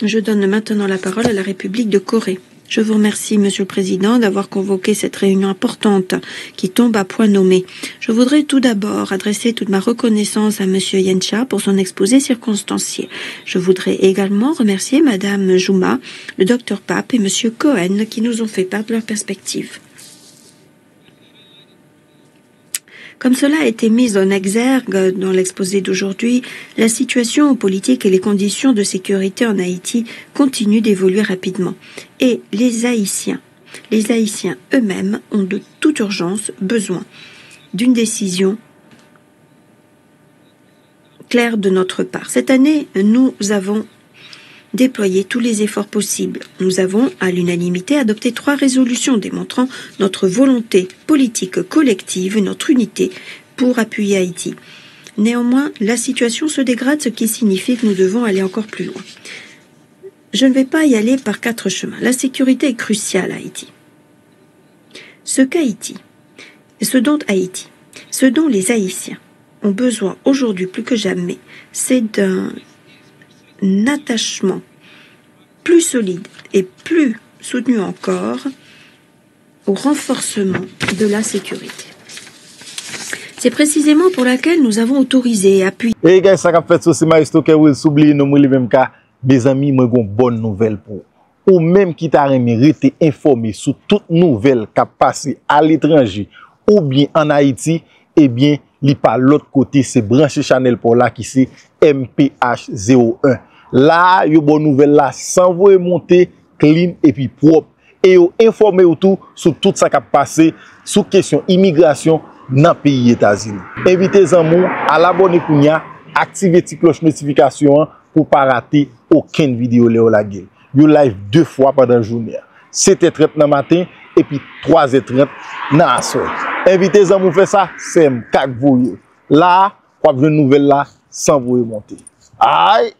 Je donne maintenant la parole à la République de Corée. Je vous remercie, Monsieur le Président, d'avoir convoqué cette réunion importante qui tombe à point nommé. Je voudrais tout d'abord adresser toute ma reconnaissance à Monsieur Yencha pour son exposé circonstancié. Je voudrais également remercier Madame Jouma, le Dr Pape et Monsieur Cohen qui nous ont fait part de leur perspective. Comme cela a été mis en exergue dans l'exposé d'aujourd'hui, la situation politique et les conditions de sécurité en Haïti continuent d'évoluer rapidement. Et les Haïtiens eux-mêmes ont de toute urgence besoin d'une décision claire de notre part. Cette année, nous avons déployer tous les efforts possibles. Nous avons, à l'unanimité, adopté 3 résolutions démontrant notre volonté politique collective, notre unité pour appuyer Haïti. Néanmoins, la situation se dégrade, ce qui signifie que nous devons aller encore plus loin. Je ne vais pas y aller par 4 chemins. La sécurité est cruciale à Haïti. Ce dont les Haïtiens ont besoin aujourd'hui plus que jamais, c'est d'un attachement plus solide et plus soutenu encore au renforcement de la sécurité. C'est précisément pour laquelle nous avons autorisé et appuyé. Et gars, ça qu'a fait ça, c'est Maestro qui will s'oublier nous les même cas. Mes amis, moi j'ai une bonne nouvelle pour ou même qui t'a été informé sur toute nouvelle qui a passé à l'étranger ou bien en Haïti, eh bien, li par l'autre côté, c'est branché Chanel pour là qui c'est MPH01. Là, yo bonne nouvelle là, sans vous monter clean et puis propre. Et yo informé tout sur tout ça qui a passé sur question immigration dans le pays États-Unis. Invitez amour à l'abonner kounya, activez la cloche notification pour pas rater aucune vidéo Léo Laguel. Yo live 2 fois pendant la journée. 7h30 dans le matin et puis 3h30 dans la soirée. Invitez amour faire ça, c'est m'kak vous. Là, pour une nouvelle là sans vous monter. Aïe.